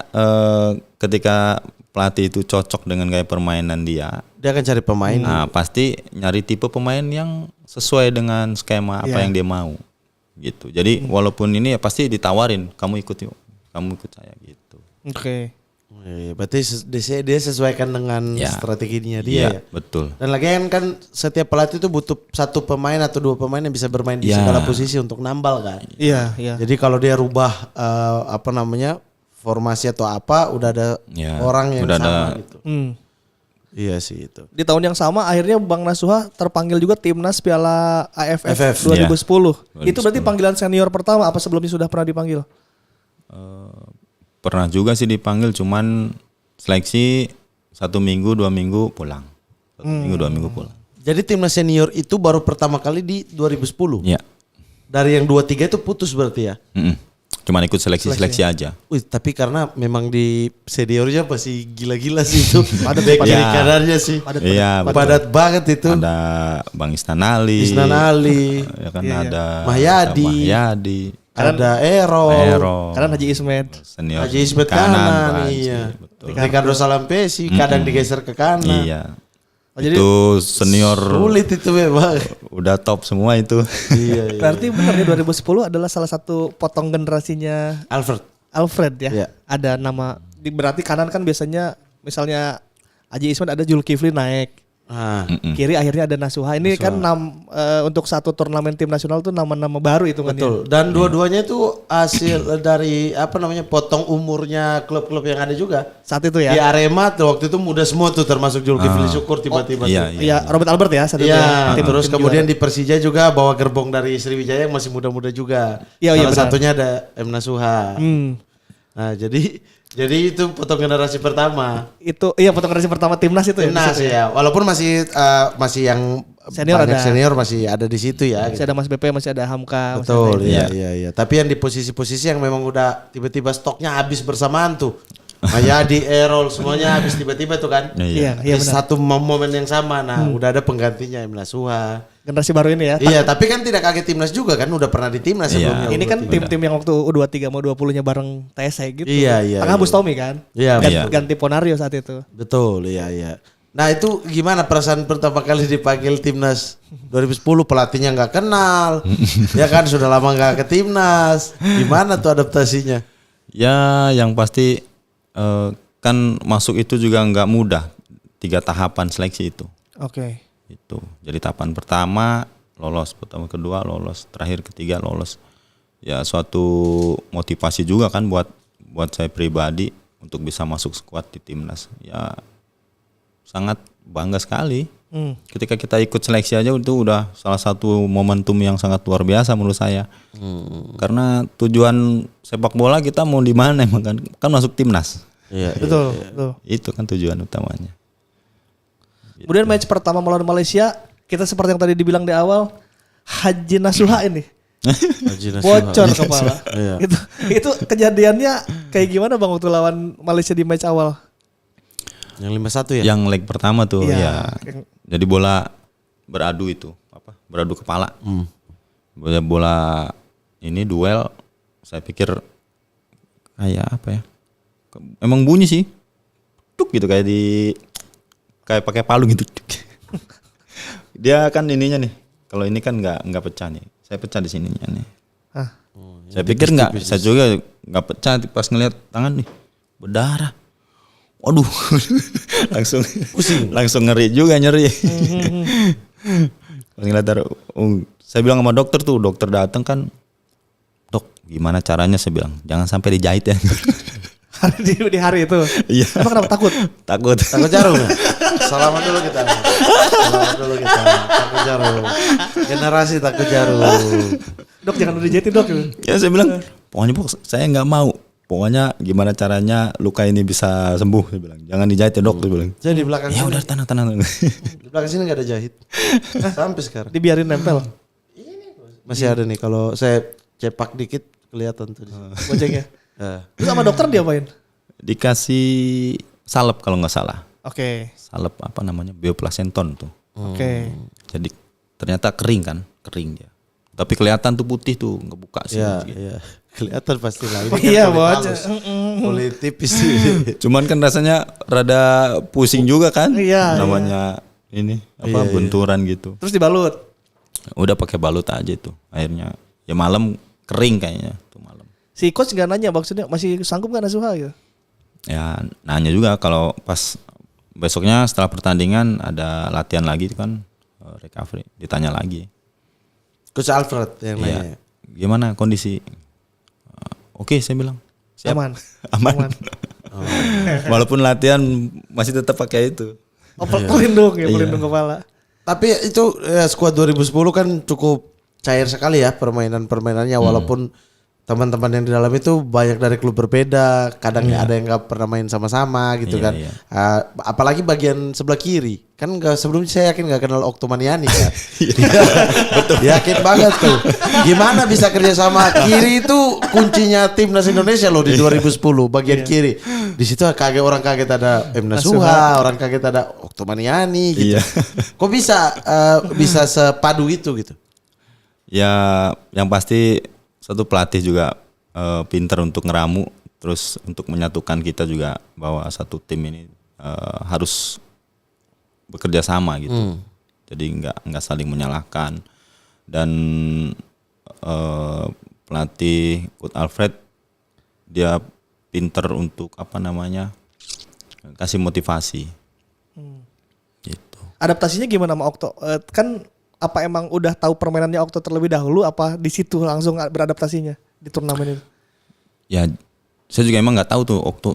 ketika pelatih itu cocok dengan gaya permainan dia, Dia akan cari pemain. nah pasti nyari tipe pemain yang sesuai dengan skema apa Iya. yang dia mau. Gitu. Jadi walaupun ini ya pasti ditawarin, kamu ikut yuk. Kamu ikut saya gitu. Oke. Berarti dia sesuaikan dengan Ya. strateginya dia Iya, ya. betul. Dan lagi kan setiap pelatih itu butuh satu pemain atau dua pemain yang bisa bermain di Ya. segala posisi untuk nambal kan. Iya. Jadi kalau dia rubah formasi atau apa udah ada Ya, orang yang udah sama ada. gitu. Hmm. Iya sih itu. Di tahun yang sama akhirnya Bang Nasuha terpanggil juga timnas Piala AFF 2010. Iya. Itu berarti panggilan senior pertama apa sebelumnya sudah pernah dipanggil? Pernah juga sih dipanggil, cuman seleksi 1 minggu 2 minggu pulang. 1 minggu 2 minggu pulang. Jadi timnas senior itu baru pertama kali di 2010. Ya. Dari yang 2-3 itu putus berarti ya. Cuman ikut seleksi aja. Wih, tapi karena memang di seniornya masih gila-gila sih itu. Padat kiri Ya. kanannya sih. Iya, betul. Padat banget itu. Ada Bang Isnanali. Isnan Ali, Ya kan Iya, iya. ada Mahyadi. ada Ero, Karena Haji Ismet. Senior Haji Ismet kanan, Bang iya. Haji, betul. Ricardo Salampesi kadang digeser ke kanan. Iya. Oh, jadi Itu senior Sulit itu memang. udah top semua itu. Iya. berarti benar ya 2010 adalah salah satu potong generasinya Alfred. ya. Iya. Ada nama berarti kanan kan biasanya misalnya Haji Ismet ada Zulkifli naik. Ah, Kiri akhirnya ada Nasuha. Ini kan untuk satu turnamen tim nasional tuh nama-nama baru itu kan. betul. Dan dua-duanya itu hasil dari potong umurnya klub-klub yang ada juga. Saat itu Di ya. Arema tuh waktu itu muda semua tuh termasuk Zulkifli Syukur tiba-tiba. iya, tuh. Iya, Robert Albert ya saat itu. Iya, ya. Tim- terus tim kemudian juara. di Persija juga bawa gerbong dari Sriwijaya yang masih muda-muda juga. Iya, Salah iya, benar. satunya ada M Nasuha. Nah, jadi itu potong generasi pertama. Itu iya potong generasi pertama timnas itu Timnas ya. di situ ya. Walaupun masih yang Senior banyak ada. senior masih ada di situ ya. Masih ada Mas BP, masih ada Hamka. masih Betul, ada- iya. Tapi yang di posisi-posisi yang memang udah tiba-tiba stoknya habis bersamaan tuh. Mayadi, Errol semuanya habis tiba-tiba tuh kan. Iya, Di benar. satu momen yang sama. Nah, udah ada penggantinya M Nasuha. generasi baru ini ya. Iya, tapi kan tidak kaget timnas juga kan, udah pernah di timnas sebelumnya. Ini kan tim-tim yang waktu U23 mau 20-nya bareng TSE gitu. Iya. Tengah Bustomi kan. Iya. Ganti Ponario saat itu. Betul, iya. Nah itu gimana perasaan pertama kali dipanggil timnas 2010, pelatihnya nggak kenal, ya kan sudah lama nggak ke timnas, gimana tuh adaptasinya? Ya yang pasti kan masuk itu juga nggak mudah, 3 tahapan seleksi itu. Oke. Itu jadi tahapan pertama lolos, pertama kedua lolos, terakhir ketiga lolos. Ya suatu motivasi juga kan buat saya pribadi untuk bisa masuk skuad di timnas. Ya sangat bangga sekali. Ketika kita ikut seleksi aja itu udah salah satu momentum yang sangat luar biasa menurut saya. Karena tujuan sepak bola kita mau di mana emang kan masuk timnas. Iya, Betul. Itu kan tujuan utamanya. Kemudian match pertama melawan Malaysia, kita seperti yang tadi dibilang di awal, Haji Nasuha ini bocor kepala. Iya. Itu kejadiannya kayak gimana Bang waktu lawan Malaysia di match awal? Yang 5-1 ya? Yang leg pertama tuh Iya. ya. Jadi bola beradu itu, beradu kepala. Bola ini duel, saya pikir kayak apa ya? Emang bunyi sih. Tuk gitu kayak pakai palu gitu. Dia kan ininya nih. Kalau ini kan nggak pecah nih. Saya pecah di sininya nih. Saya pikir nggak, saya juga nggak pecah pas ngeliat tangan nih berdarah. Waduh, langsung ngeri juga nyeri. Ngeliat saya bilang sama dokter tuh, dokter datang kan, dok gimana caranya, saya bilang jangan sampai dijahit ya. di hari itu. Iya. Emang kenapa takut? Takut jarum ya? Salaman dulu kita. Takut jarum. Generasi takut jarum. Dok jangan udah jahitin dok. Ya saya bilang, pokoknya saya nggak mau. Pokoknya gimana caranya luka ini bisa sembuh, saya bilang. Jangan dijahit ya dok, saya bilang. Jadi di belakang Ya sini. udah tenang. Di belakang sini nggak ada jahit. Sampai sekarang. Dibiarin nempel. Masih ada nih, kalau saya cepak dikit kelihatan tuh di sini. Bojengnya. Terus sama dokter diapain? Dikasih salep kalau nggak salah. Oke. Salep apa namanya, bioplacenton tuh. Oke. Jadi ternyata kering dia. Tapi kelihatan tuh putih tuh, ngebuka sih. Iya. Kelihatan pasti lah. Oh iya, kulit bocah. halus. Kulit tipis sih. Cuman kan rasanya rada pusing juga kan. Iya, Namanya ini benturan gitu. Terus dibalut. Udah pakai balut aja tuh. Akhirnya ya malam kering kayaknya tuh malam. Si coach nggak nanya maksudnya masih sanggup nggak Nasuha gitu? Ya nanya juga kalau pas besoknya setelah pertandingan ada latihan lagi tuh kan, recovery, ditanya lagi. Coach Alfred yang Iya. nanya. Gimana kondisi? Oke, saya bilang. Siap. Aman. Walaupun latihan masih tetap pakai itu. Pelindung ya, pelindung kepala. Tapi itu skuad 2010 kan cukup cair sekali ya permainannya, walaupun teman-teman yang di dalam itu banyak dari klub berbeda, kadang ada yang nggak pernah main sama-sama gitu kan. Apalagi bagian sebelah kiri kan sebelumnya saya yakin nggak kenal Oktomaniani kan. Betul. Yakin banget tuh. Gimana bisa kerja sama, kiri itu kuncinya timnas Indonesia loh di 2010 bagian kiri. Di situ orang kaget ada Nasuha, orang kaget ada Oktomaniani gitu. Kok bisa sepadu itu gitu? Ya yang pasti satu pelatih juga pintar untuk ngeramu, terus untuk menyatukan kita juga bahwa satu tim ini harus bekerja sama gitu. Jadi nggak saling menyalahkan. Dan pelatih Coach Alfred dia pintar untuk kasih motivasi. Gitu. Adaptasinya gimana sama Okto? Kan apa emang udah tahu permainannya Okto terlebih dahulu, apa di situ langsung beradaptasinya di turnamen itu? Ya saya juga emang nggak tahu tuh Okto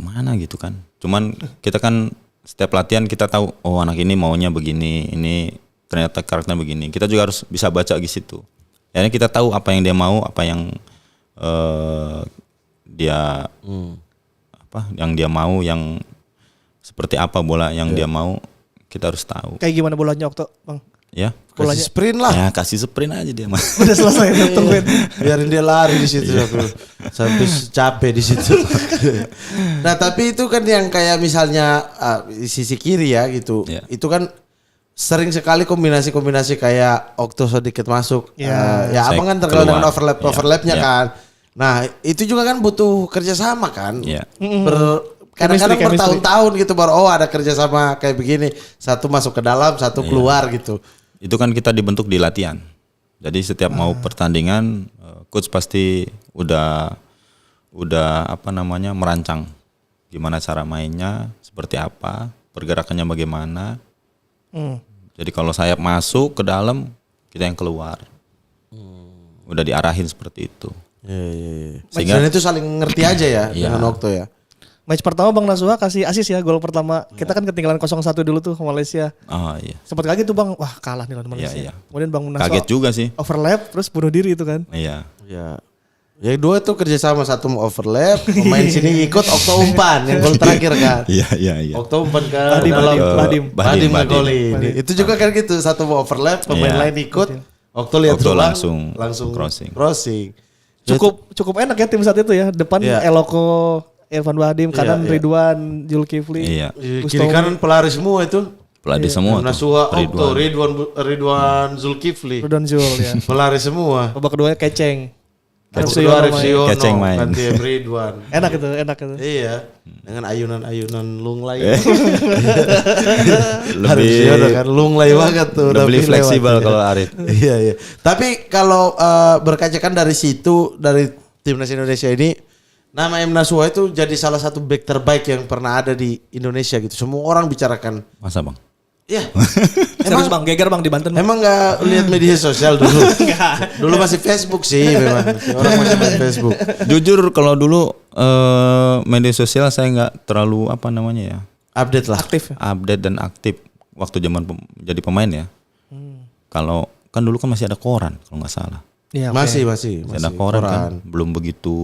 mana gitu kan. Cuman kita kan setiap latihan kita tahu, oh anak ini maunya begini, ini ternyata karakternya begini. Kita juga harus bisa baca di situ. Akhirnya kita tahu apa yang dia mau, apa yang dia mau, yang seperti apa bola yang dia mau, kita harus tahu. Kayak gimana bolanya Okto, Bang? Ya, Kasih sprint lah. ya kasih sprint aja dia mah. Udah selesai tungguin. Biarin dia lari di situ sampai capek di situ. Nah tapi itu kan yang kayak misalnya di sisi kiri ya gitu. Iya. Itu kan sering sekali kombinasi-kombinasi kayak Okto sedikit masuk. Ya. Ya abang kan terkenal dengan Keluar. overlapnya Ya. kan. Nah itu juga kan butuh kerjasama kan. Iya. Kadang-kadang Chemistry. bertahun-tahun gitu baru ada kerjasama kayak begini. Satu masuk ke dalam, satu keluar gitu. Itu kan kita dibentuk di latihan. Jadi setiap mau pertandingan, coach pasti udah merancang gimana cara mainnya, seperti apa, pergerakannya bagaimana. Jadi kalau sayap masuk ke dalam, kita yang keluar. Udah diarahin seperti itu. Iya. Sehingga- Dan itu saling ngerti aja ya Iya. dengan Okto ya. Match pertama Bang Nasuha kasih assist ya gol pertama. Kita kan ketinggalan 0-1 dulu tuh Malaysia. Oh iya. Sempat kaget tuh Bang, wah kalah nih lawan Malaysia. Iya. Kemudian Bang Nasuha Kaget juga sih. overlap terus bunuh diri itu kan. Iya. Ya. Ya dua tuh kerjasama, satu mau overlap, pemain sini ikut, Okto umpan yang gol terakhir kan. Iya. Okto umpan ke Bahdim. Bahdim Bahdim. ngegolin. Itu juga kan gitu, satu mau overlap, pemain Iya. lain ikut, Okto lihat Okto ruang, langsung crossing. Cukup enak ya tim saat itu ya. Depan Iya. Eloko, Irfan Bahdim, kanan Iya. Ridwan, Zulkifli. Iya. Kiri kanan pelari semua itu. Pelatih semua tuh. Nasuha, Okto, Ridwan. Ridwan Zulkifli. Ridwan Zul ya. Pelari semua. Babak kedua Keceng. Kedua Siono Arif main. Siono, Keceng main. ganti Ridwan. Enak itu. Iya, dengan ayunan-ayunan lunglai. Lebih- Arif Siono kan lunglai banget tuh. lebih tapi fleksibel lewat, kalau ya. Arif. Iya. Tapi kalau berkacakan dari situ, dari timnas Indonesia ini, nama M. Nasuha itu jadi salah satu back terbaik yang pernah ada di Indonesia gitu. Semua orang bicarakan. Masa bang? Iya. Serius Bang, geger Bang di Banten. Emang nggak lihat media sosial dulu? Dulu masih Facebook sih memang. Orang masih main Facebook. Jujur kalau dulu media sosial saya nggak terlalu Update lah. Aktif. update dan aktif waktu zaman jadi pemain ya. Kalau kan dulu kan masih ada koran kalau nggak salah. Iya, oke. Masih. Masih ada koran kan, belum begitu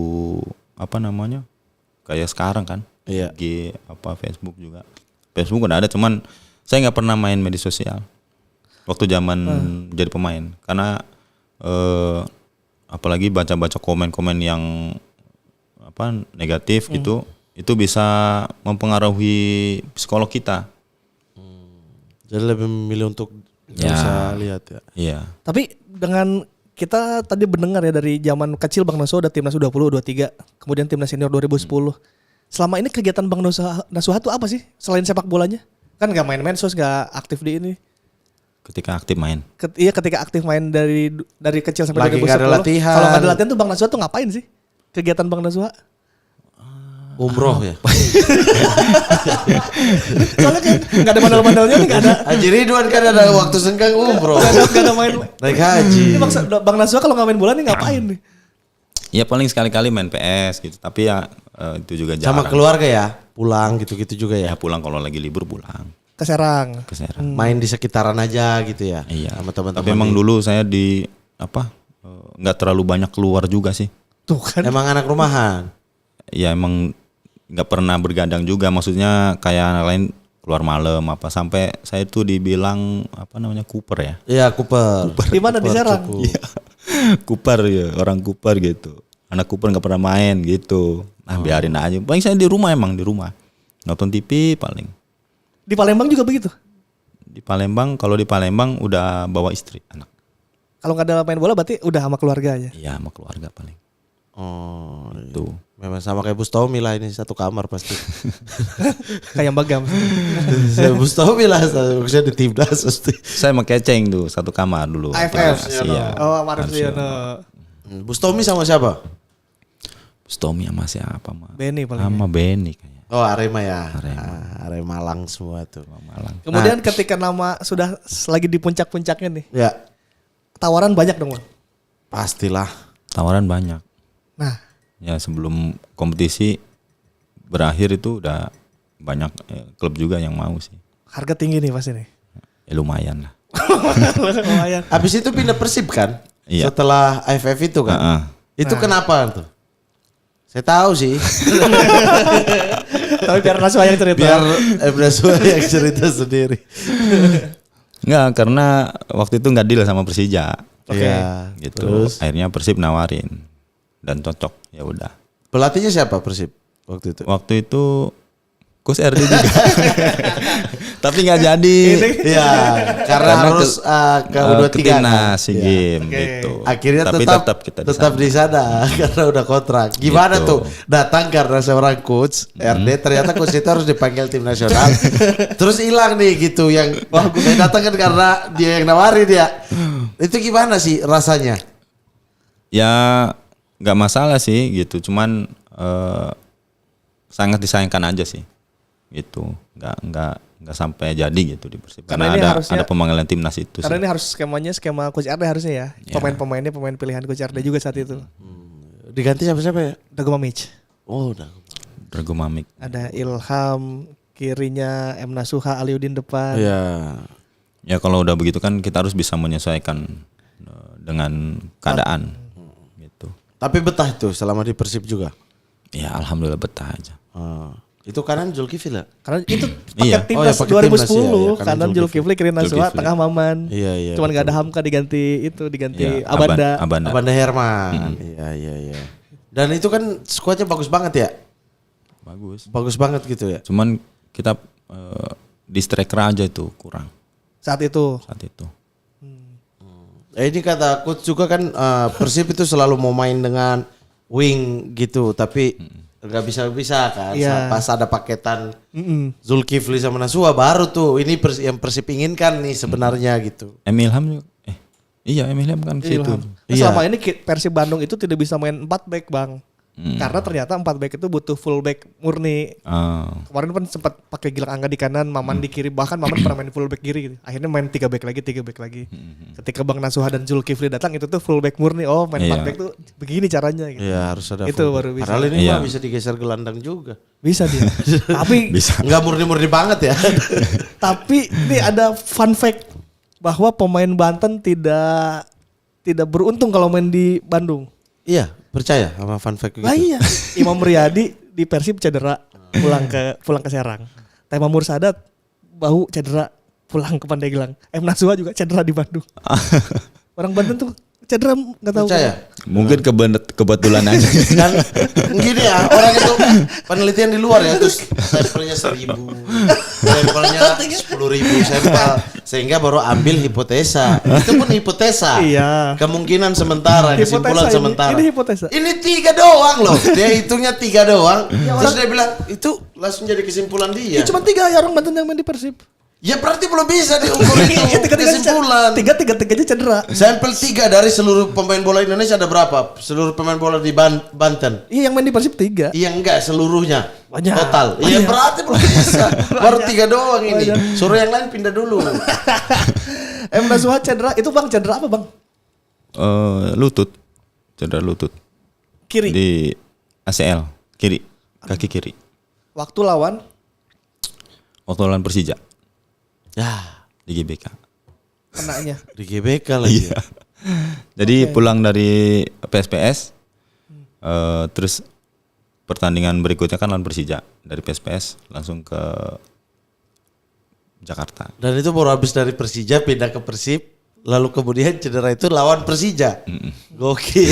kayak sekarang kan. Iya. IG Facebook juga. Facebook udah ada cuman saya nggak pernah main media sosial waktu zaman jadi pemain karena apalagi baca-baca komen-komen yang negatif gitu itu bisa mempengaruhi psikolog kita. Jadi lebih memilih untuk nggak Ya. bisa lihat ya. Iya. Tapi dengan kita tadi mendengar ya dari zaman kecil Bang Nasuha udah timnas U20, U23, kemudian timnas senior 2010. Selama ini kegiatan Bang Nasuha tuh apa sih selain sepak bolanya? Kan gak main medsos, gak aktif di ini. Ketika aktif main. Iya ketika aktif main dari kecil sampai Lagi 2010. nggak ada latihan. Kalau nggak ada latihan tuh Bang Nasuha tuh ngapain sih? Kegiatan Bang Nasuha? Umroh ya. Soalnya kan gak ada bandel-bandelnya nih, gak ada. Haji Ridwan kan ada waktu senggang umroh. Gak ada main. Naik haji. Ini Bang Nasuha kalau nggak main bola nih ngapain nih? Ya paling sekali-kali main PS gitu. Tapi ya itu juga jarang. Sama keluarga ya. Pulang gitu-gitu juga Ya ya. pulang kalau lagi libur pulang Ke Serang. ke Serang. Main di sekitaran aja gitu ya. Iya. Sama teman-teman. Tapi emang dulu saya nggak terlalu banyak keluar juga sih. Tuh kan. Emang anak rumahan. Ya emang nggak pernah bergadang juga. Maksudnya kayak anak lain keluar malam sampai saya tuh dibilang Cooper ya. Iya, Cooper. Di mana? Di Serang? cukup. Cooper ya, orang Cooper gitu. Anak Cooper nggak pernah main gitu. Nah biarin aja. Paling saya di rumah nonton TV paling. Di Palembang juga begitu? Kalau di Palembang udah bawa istri anak. Kalau nggak ada main bola berarti udah sama keluarga aja. Iya sama keluarga paling. Oh, iya. Tuh. Memang sama kayak Bustomi lah ini satu kamar pasti. Kayak Bagam. Saya Bustomi lah, saya di timnas pasti. Saya sama Keceng tuh satu kamar dulu. AFF. Iya. Oh, Marif Siono. Bustomi sama siapa? Stomi sama siapa mah? Benny paling. Sama Benny kayaknya. Oh, Arema ya. Arema. Arema Malang semua tuh. Malang. Kemudian ketika nama sudah lagi di puncak-puncaknya nih, Ya, tawaran banyak dong Bang. pastilah. Tawaran banyak. Nah, Ya sebelum kompetisi berakhir itu udah banyak klub juga yang mau sih. harga tinggi nih pasti nih. Ya lumayan lah. Lumayan. Habis itu pindah Persib kan? Iya. Setelah AFF itu kan? Heeh. Itu kenapa tuh? Saya tahu sih. Tapi biar Nasuha yang cerita. Biar Nasuha yang cerita sendiri. Enggak, karena waktu itu nggak deal sama Persija. Oke. Iya, Gitu. terus Akhirnya Persib nawarin dan cocok. Ya udah. pelatihnya siapa Persib waktu itu? Waktu itu Coach RD juga. Tapi nggak jadi. Iya, karena harus ke U23 ke timnas kan. SEA Iya. Games Oke. gitu. Akhirnya Tapi tetap kita tetap di sana karena udah kontrak. Gimana Gitu. tuh? Datang karena seorang coach RD, ternyata coach itu harus dipanggil tim nasional. Terus hilang nih gitu yang saya datang kan karena dia yang nawarin dia. Itu gimana sih rasanya? Ya nggak masalah sih gitu, cuman sangat disayangkan aja sih gitu, nggak sampai jadi gitu di Persib Karena karena ini ada harusnya- pemanggilan timnas itu Karena sih. ini harus skema coach RD harusnya ya. Pemain-pemainnya pemain pilihan coach RD juga saat itu. Diganti siapa ya? Dago Mamic. Oh, udah. Drago Mamik. Ada Ilham, kirinya M Nasuha, Aliudin depan. Iya. Ya kalau udah begitu kan kita harus bisa menyesuaikan dengan keadaan gitu. Tapi betah itu selama di Persib juga. Ya alhamdulillah betah aja. Itu kanan Zulkifli ya? Karena itu Iya. paket Oh ya, timnas paket 2010 timnas, iya, iya. Kanan kanan Zulkifli, kiri Nasuha, Zulkifli. tengah Maman. Iya, iya, Cuman gak ada betul. Hamka diganti Ya, Abanda. Abanda. Abanda Herman. Iya, iya, iya. Dan itu kan skuadnya bagus banget ya? Bagus. Bagus banget gitu ya? Cuman kita di striker aja itu kurang Saat itu. saat itu. Ini kata coach juga kan Persib itu selalu mau main dengan wing gitu, tapi nggak bisa kan. Iya. Pas ada paketan Zulkifli sama Nasuha baru tuh ini yang Persib inginkan nih sebenarnya gitu. Emilham juga. Iya Emilham kan ke situ. Ilham. Nah, Iya. selama ini Persib Bandung itu tidak bisa main 4 back, Bang. Karena ternyata 4 back itu butuh full back murni. Kemarin kan sempat pakai Gilang Angga di kanan, Maman di kiri, bahkan Maman pernah main full back kiri gitu. Akhirnya main 3 back lagi. Ketika Bang Nasuha dan Zulkifli datang itu tuh full back murni. Oh, main 4 Iya. back tuh begini caranya gitu. Iya harus ada. Itu fullback. baru bisa. Padahal ini Iya. mah bisa digeser gelandang juga. Bisa dia. Tapi Bisa. Nggak murni-murni banget ya. Tapi ini ada fun fact bahwa pemain Banten tidak beruntung kalau main di Bandung. Iya, percaya sama fun fact gitu. Lah iya, Imam Riyadi di Persib cedera pulang ke Serang. Tema Mursadat bahu cedera pulang ke Pandeglang. M Nasuha juga cedera di Bandung. Orang Banten tuh cedera nggak tahu. Percaya? Mungkin kebetulan aja. Dan gini ya, orang itu penelitian di luar ya, terus sampelnya 1.000, sampelnya 10.000 sampel, sehingga baru ambil hipotesa. Itu pun hipotesa. Iya. Kemungkinan sementara, kesimpulan Hipotesa sementara. Ini hipotesa. Ini 3 doang loh. Dia hitungnya 3 doang. Terus dia bilang itu langsung jadi kesimpulan dia. Ya, cuma 3 ya orang Banten yang main di Persib. Ya berarti belum bisa diukur itu Iya, kesimpulan. Tiga-tiganya cedera. Sampel 3 dari seluruh pemain bola Indonesia ada berapa? Seluruh pemain bola di Banten. Iya, yang main di Persib 3. Iya enggak seluruhnya. Banyak. Total. Iya berarti belum bisa. Baru 3 doang ini. Suruh yang lain pindah dulu. M Nasuha cedera. Itu Bang cedera apa, Bang? Lutut, cedera lutut Kiri. di ACL kiri, kaki kiri. Waktu lawan Waktu lawan Persija Ya, di GBK. kenanya. di GBK lagi. Iya. Jadi pulang dari PSPS, terus pertandingan berikutnya kan lawan Persija. Dari PSPS langsung ke Jakarta. Dan itu baru habis dari Persija pindah ke Persib, lalu kemudian cedera itu lawan Persija. Gokil.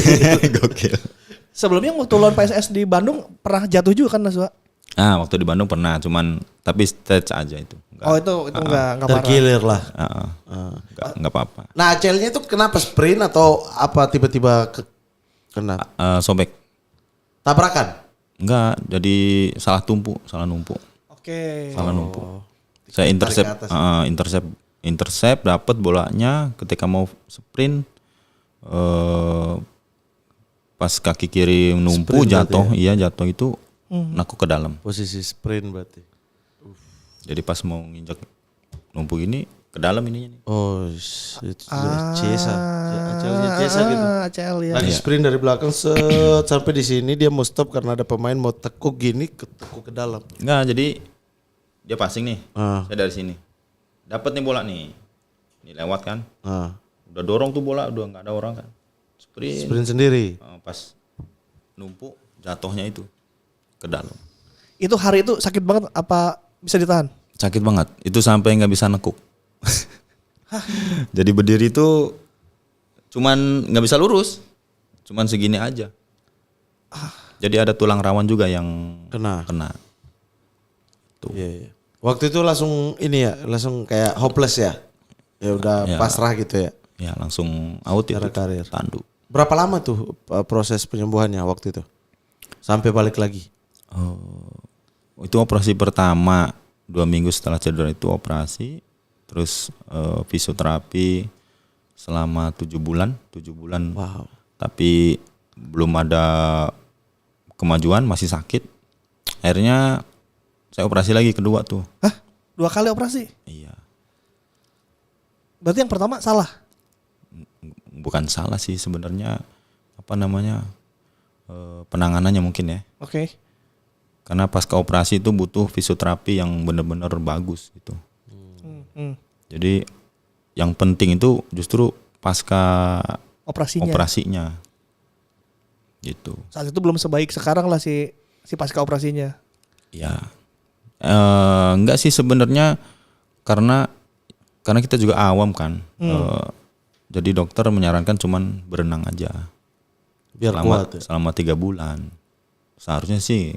Gokil. Sebelumnya waktu lawan PSS di Bandung pernah jatuh juga kan Nasuha? Nah, waktu di Bandung pernah, cuman tapi stage aja itu. Oh itu enggak parah. Tergilir lah. Enggak apa-apa. Nah, ACL-nya itu kenapa sprint atau apa tiba-tiba kena Sobek. tabrakan? Enggak, jadi salah numpuk. Oke. Salah numpuk. Saya intercept, Tarik ke atas. intercept dapat bolanya ketika mau sprint, pas kaki kiri numpuk Sprint jatuh, berarti iya jatuh itu nakuk ke dalam. Posisi sprint berarti. Jadi pas mau nginjak numpuk ini ke dalam ininya nih. Oh, itu Cesa. ACL-nya Cesa gitu. ACL ya. Lagi sprint dari belakang set sampai di sini dia mau stop karena ada pemain mau tekuk gini ketekuk ke dalam. Enggak, jadi dia passing nih. Ah. Saya dari sini. Dapat nih bola nih. Ini lewat kan. Ah. Udah dorong tuh bola, udah enggak ada orang kan. Sprint. Sprint sendiri. Pas numpuk jatuhnya itu ke dalam. Itu hari itu sakit banget apa bisa ditahan? Sakit banget. Itu sampai nggak bisa nekuk. Jadi berdiri itu cuman nggak bisa lurus. Cuman segini aja. Jadi ada tulang rawan juga yang Kena. kena. Tuh. Iya, iya. Waktu itu langsung ini ya, langsung kayak hopeless ya. Ya udah Ya. pasrah gitu ya. Ya langsung out itu Secara karir. tandu. Berapa lama tuh proses penyembuhannya waktu itu? Sampai balik lagi. Oh, itu operasi pertama 2 minggu setelah cedera itu operasi, terus fisioterapi selama 7 bulan. Wow. Tapi belum ada kemajuan, masih sakit. Akhirnya saya operasi lagi kedua tuh. Hah? 2 kali operasi? Iya, Berarti yang pertama salah? bukan salah sih sebenarnya, apa namanya, penanganannya mungkin ya. Oke. Karena pasca operasi itu butuh fisioterapi yang benar-benar bagus gitu. Jadi yang penting itu justru pasca operasinya. Gitu. Saat itu belum sebaik sekarang lah si pasca operasinya. Ya. Enggak sih sebenarnya, karena kita juga awam kan. Jadi dokter menyarankan cuman berenang aja. Biar kuat ya. Selama 3 bulan. Seharusnya sih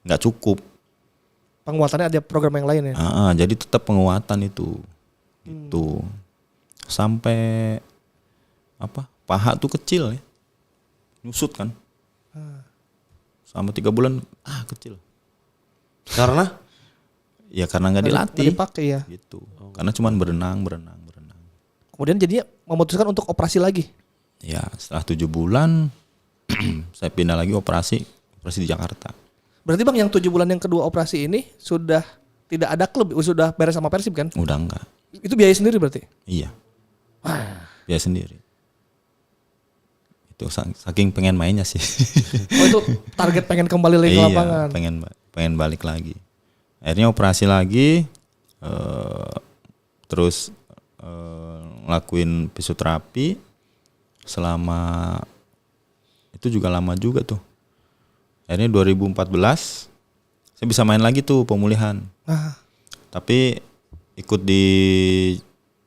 nggak cukup. Penguatannya ada program yang lain ya? Jadi tetap penguatan itu. Gitu. Sampai paha tuh kecil ya. Nyusut kan. Selama 3 bulan kecil. Karena Ya karena nggak dilatih. Nggak dipakai ya. Gitu. Karena cuman berenang. Kemudian jadinya memutuskan untuk operasi lagi. Ya setelah 7 bulan saya pindah lagi operasi di Jakarta. Berarti Bang yang 7 bulan yang kedua operasi ini sudah tidak ada klub, sudah beres sama Persib kan? Udah enggak. Itu biaya sendiri berarti? Iya. Biaya sendiri. Itu saking pengen mainnya sih. Oh itu target pengen kembali lagi ke lapangan. pengen balik lagi. Akhirnya operasi lagi, terus ngelakuin fisioterapi selama itu juga lama juga tuh. Akhirnya 2014 saya bisa main lagi tuh pemulihan. Tapi ikut di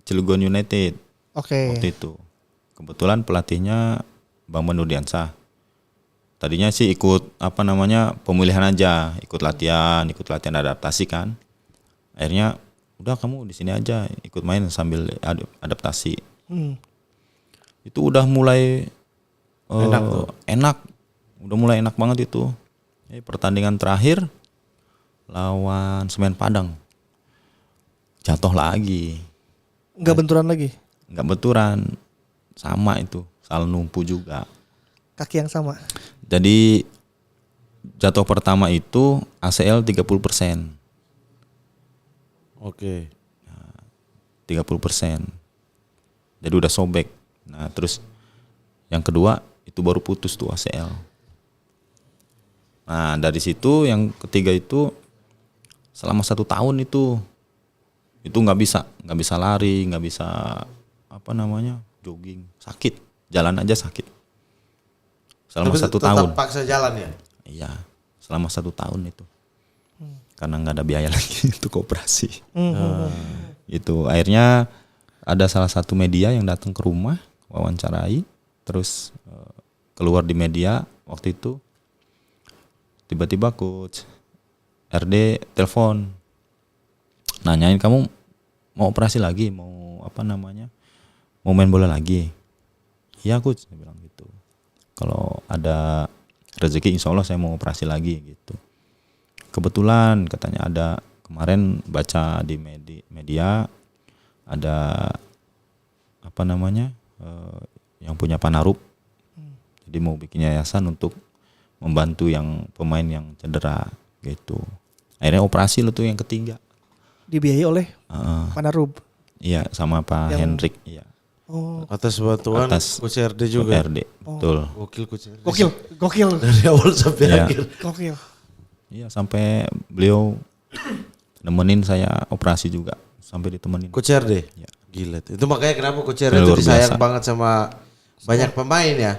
Cilegon United. Oke. Waktu itu. Kebetulan pelatihnya Bang Nurdiansah. Tadinya sih ikut pemulihan aja, ikut latihan adaptasi kan. Akhirnya udah kamu di sini aja ikut main sambil adaptasi. Itu udah mulai enak. Udah mulai enak banget itu. Pertandingan terakhir lawan Semen Padang. Jatuh lagi. Enggak benturan lagi? Enggak benturan. Sama itu, salah numpu juga. Kaki yang sama? Jadi jatuh pertama itu ACL 30%. Oke. 30%. Jadi udah sobek. Nah terus yang kedua itu baru putus tuh ACL. Nah dari situ yang ketiga itu selama 1 tahun itu nggak bisa lari, nggak bisa jogging, sakit, jalan aja sakit. Selama 1 tahun. Tetap paksa jalan ya? Iya, selama 1 tahun itu. Karena nggak ada biaya lagi untuk operasi. Itu akhirnya ada salah satu media yang datang ke rumah, wawancarai, terus keluar di media waktu itu. Tiba-tiba coach RD telepon, nanyain kamu mau operasi lagi, mau mau main bola lagi. Iya coach, saya bilang gitu. Kalau ada rezeki insya Allah saya mau operasi lagi gitu. Kebetulan katanya ada kemarin baca di media ada yang punya Panarup. Jadi mau bikin yayasan untuk membantu yang pemain yang cedera gitu. Akhirnya operasi lo tuh yang ketiga. Dibiayai oleh Panarup. Iya, sama Pak Hendrik. Iya. Oh. Atas bantuan Coach RD juga. RD, betul. Gokil Coach RD. Gokil. Dari awal sampai Iya. akhir. Gokil. Iya, sampai beliau nemenin saya operasi juga, sampai ditemenin. Coach RD. Iya. Gila tuh. Itu makanya kenapa Coach RD itu Luar disayang biasa. banget sama banyak pemain ya.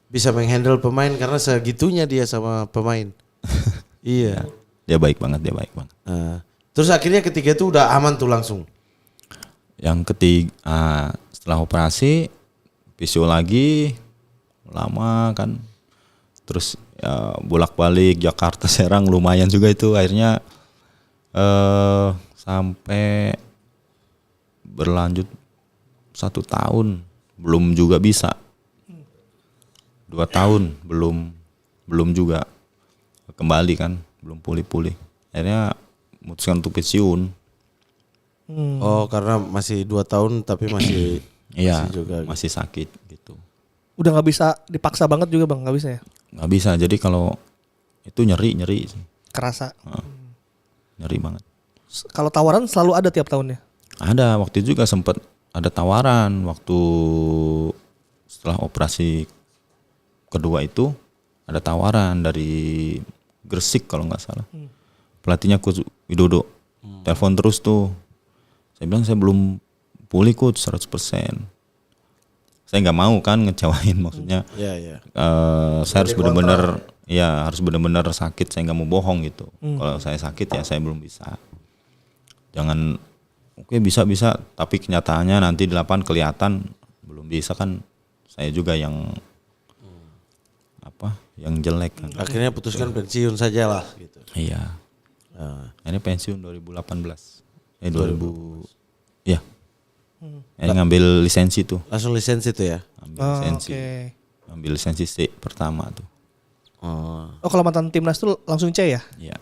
Bisa menghandle pemain karena segitunya dia sama pemain. Iya. Dia baik banget. Terus akhirnya ketiga itu udah aman tuh langsung. Yang ketiga setelah operasi fisio lagi lama kan, terus bolak-balik Jakarta Serang lumayan juga itu. Akhirnya Sampai berlanjut 1 tahun belum juga bisa. 2 tahun belum juga kembali kan, belum pulih-pulih. Akhirnya memutuskan untuk pensiun. Oh, karena masih 2 tahun tapi masih Iya, juga masih sakit gitu. Udah nggak bisa dipaksa banget juga bang, nggak bisa ya? Nggak bisa. Jadi kalau itu nyeri sih. Kerasa. Nyeri banget. Kalau tawaran selalu ada tiap tahunnya. Ada, waktu itu juga sempat ada tawaran waktu setelah operasi kedua itu ada tawaran dari Gresik kalau nggak salah. Pelatihnya Coach Widodo. Telepon terus tuh. Saya bilang saya belum pulih Coach 100%. Saya nggak mau kan ngecewain maksudnya. Iya. Saya harus benar-benar harus benar-benar sakit, saya nggak mau bohong gitu. Kalau saya sakit ya saya belum bisa. Jangan oke bisa tapi kenyataannya nanti di lapangan kelihatan belum bisa kan, saya juga yang yang jelek kan. Akhirnya putuskan pensiun sajalah gitu. Iya. Ini pensiun 2018. 2000. Iya. Ini ngambil lisensi tuh. Langsung lisensi tuh ya. Ambil lisensi. Ambil lisensi C pertama tuh. Oh kalau mantan timnas tuh langsung C ya? Iya.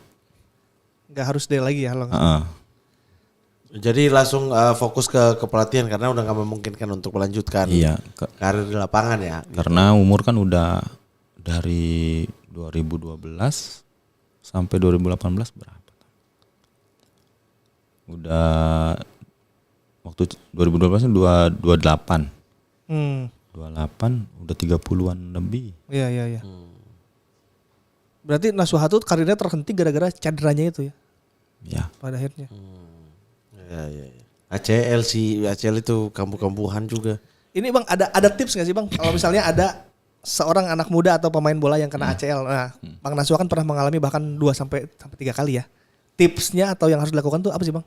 Nggak harus D lagi ya? Jadi langsung fokus ke pelatihan karena udah nggak memungkinkan untuk melanjutkan karir di lapangan ya. Karena umur kan udah dari 2012 sampai 2018 berapa? Udah waktu 2012 28. 28 udah 30-an lebih. Iya. Berarti Nasuha tuh karirnya terhenti gara-gara cederanya itu ya? Ya. Pada akhirnya. Iya. ACL itu kambuh-kambuhan juga. Ini bang ada tips nggak sih bang? Kalau misalnya ada seorang anak muda atau pemain bola yang kena ACL, nah Bang Nasuha kan pernah mengalami bahkan 2 sampai 3 kali ya. Tipsnya atau yang harus dilakukan tuh apa sih bang?